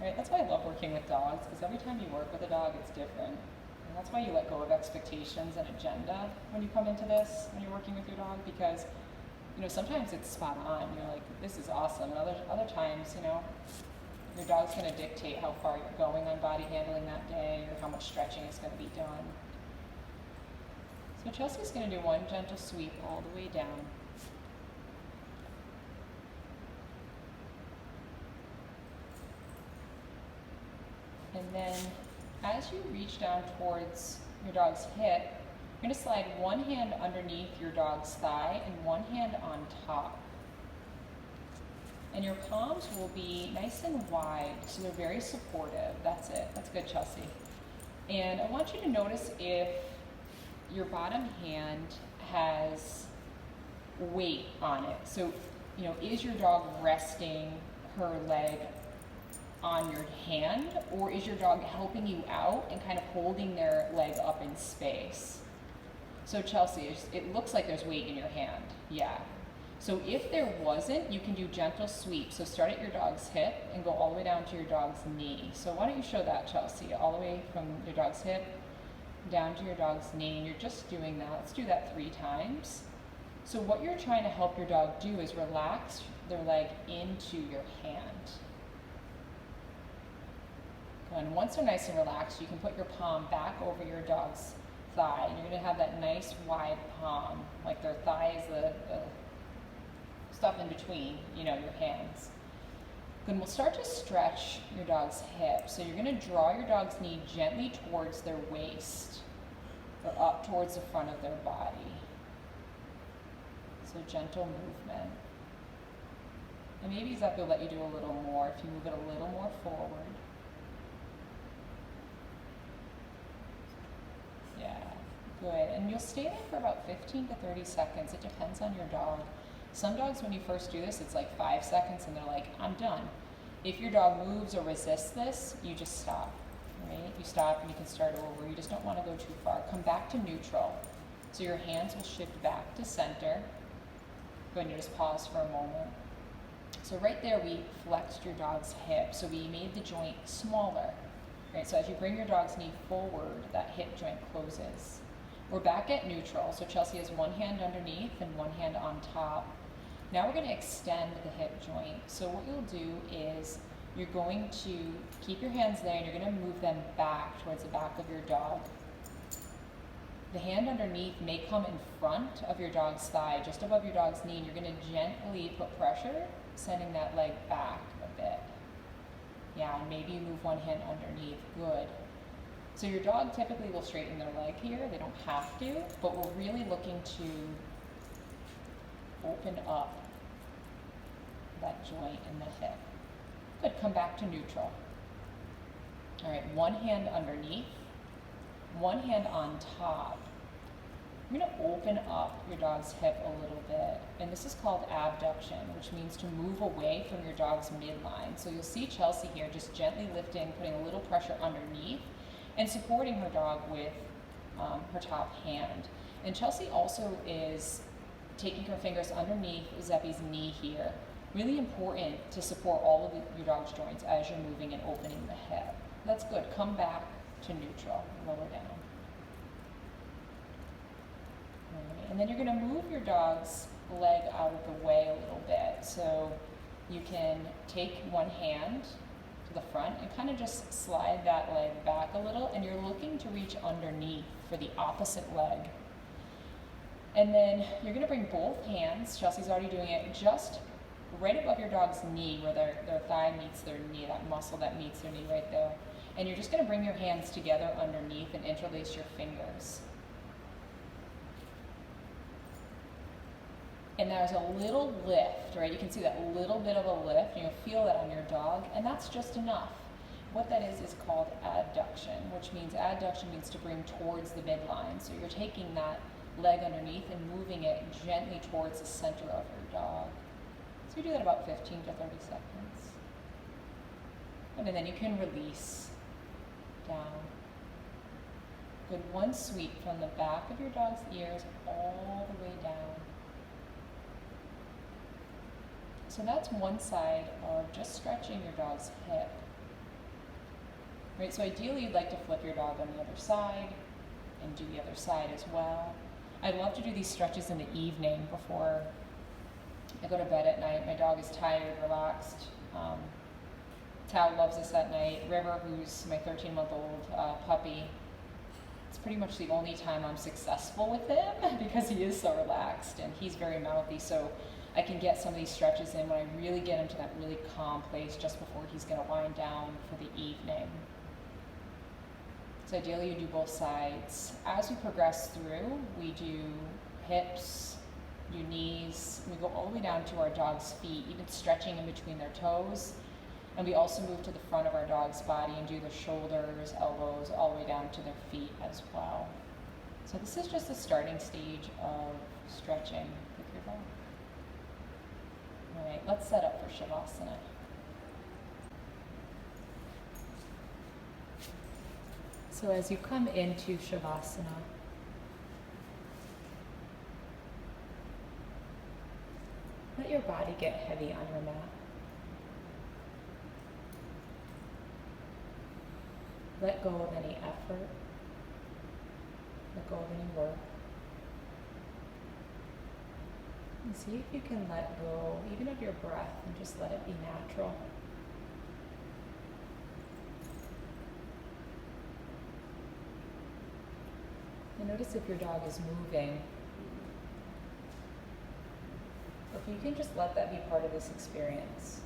Right? That's why I love working with dogs, because every time you work with a dog, it's different. And that's why you let go of expectations and agenda when you come into this, when you're working with your dog, because, you know, sometimes it's spot on. You're like, this is awesome. And other times, you know, your dog's going to dictate how far you're going on body handling that day, or how much stretching is going to be done. So Chelsea's going to do one gentle sweep all the way down. And then as you reach down towards your dog's hip, you're going to slide one hand underneath your dog's thigh and one hand on top. And your palms will be nice and wide, so they're very supportive. That's it. That's good, Chelsea. And I want you to notice if your bottom hand has weight on it. So, you know, is your dog resting her leg on your hand, or is your dog helping you out and kind of holding their leg up in space? So Chelsea, it looks like there's weight in your hand. Yeah. So if there wasn't, you can do gentle sweeps. So start at your dog's hip and go all the way down to your dog's knee. So why don't you show that, Chelsea, all the way from your dog's hip down to your dog's knee, and you're just doing that. Let's do that 3 times. So what you're trying to help your dog do is relax their leg into your hand. And once they're nice and relaxed, you can put your palm back over your dog's thigh. And you're going to have that nice wide palm, like their thigh is the stuff in between, you know, your hands. Good, we'll start to stretch your dog's hip. So you're gonna draw your dog's knee gently towards their waist or up towards the front of their body. So gentle movement. And maybe Zep will let you do a little more if you move it a little more forward. Yeah, good. And you'll stay there for about 15 to 30 seconds. It depends on your dog. Some dogs, when you first do this, it's like 5 seconds and they're like, I'm done. If your dog moves or resists this, you just stop, right? You stop and you can start over. You just don't want to go too far. Come back to neutral. So your hands will shift back to center. Go ahead and just pause for a moment. So right there, we flexed your dog's hip. So we made the joint smaller, right? So as you bring your dog's knee forward, that hip joint closes. We're back at neutral. So Chelsea has one hand underneath and one hand on top. Now we're going to extend the hip joint. So what you'll do is you're going to keep your hands there and you're going to move them back towards the back of your dog. The hand underneath may come in front of your dog's thigh, just above your dog's knee, and you're going to gently put pressure, sending that leg back a bit. Yeah, and maybe you move one hand underneath. Good. So your dog typically will straighten their leg here. They don't have to, but we're really looking to open up that joint in the hip. Good, come back to neutral. All right, one hand underneath, one hand on top. You're gonna open up your dog's hip a little bit, and this is called abduction, which means to move away from your dog's midline. So you'll see Chelsea here just gently lifting, putting a little pressure underneath, and supporting her dog with her top hand. And Chelsea also is taking her fingers underneath Zeppy's knee here. Really important to support all of your dog's joints as you're moving and opening the hip. That's good. Come back to neutral, lower down. Right. And then you're going to move your dog's leg out of the way a little bit. So you can take one hand to the front and kind of just slide that leg back a little, and you're looking to reach underneath for the opposite leg. And then you're going to bring both hands, Chelsea's already doing it, just right above your dog's knee where their thigh meets their knee, that muscle that meets their knee right there. And you're just going to bring your hands together underneath and interlace your fingers. And there's a little lift, right? You can see that little bit of a lift, and you'll feel that on your dog, and that's just enough. What that is called adduction, which means adduction means to bring towards the midline. So you're taking that leg underneath and moving it gently towards the center of your dog. So you do that about 15 to 30 seconds. And then you can release down. Good, one sweep from the back of your dog's ears all the way down. So that's one side of just stretching your dog's hip. Right, so ideally you'd like to flip your dog on the other side and do the other side as well. I love to do these stretches in the evening before I go to bed at night. My dog is tired, relaxed. TAO loves this at night. River, who's my 13-month-old puppy, it's pretty much the only time I'm successful with him because he is so relaxed and he's very mouthy. So I can get some of these stretches in when I really get him to that really calm place just before he's going to wind down for the evening. So ideally you do both sides. As we progress through, we do hips, do knees, we go all the way down to our dog's feet, even stretching in between their toes. And we also move to the front of our dog's body and do the shoulders, elbows, all the way down to their feet as well. So this is just the starting stage of stretching with your dog. All right, let's set up for Shavasana. So as you come into Shavasana, let your body get heavy on your mat. Let go of any effort. Let go of any work. And see if you can let go even of your breath and just let it be natural. And notice if your dog is moving. If you can just let that be part of this experience.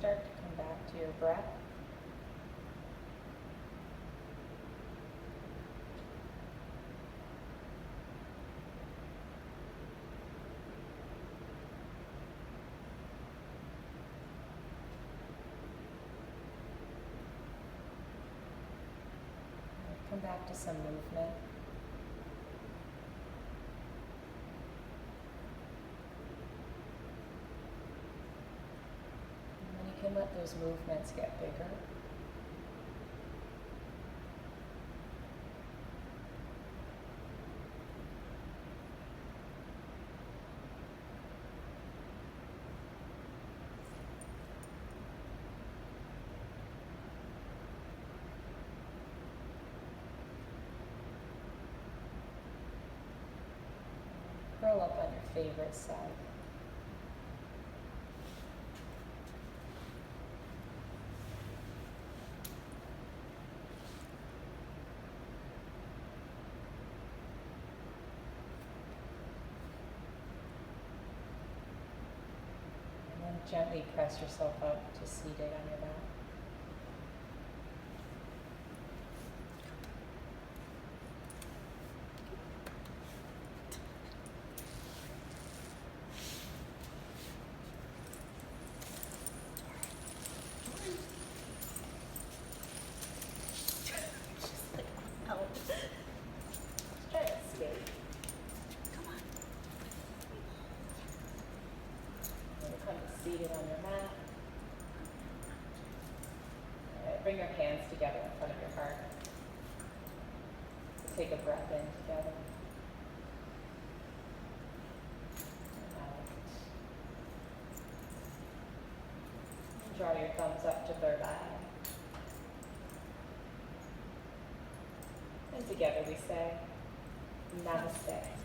start to come back to your breath. Come back to some movement. And then you can let those movements get bigger. Curl up on your favorite side. And then gently press yourself up to seated on your back. Try to skate. Come on. And you come to seated on your mat. All right, bring your hands together in front of your heart. Take a breath in together. And out. And draw your thumbs up to third eye. And together we say, Namaste.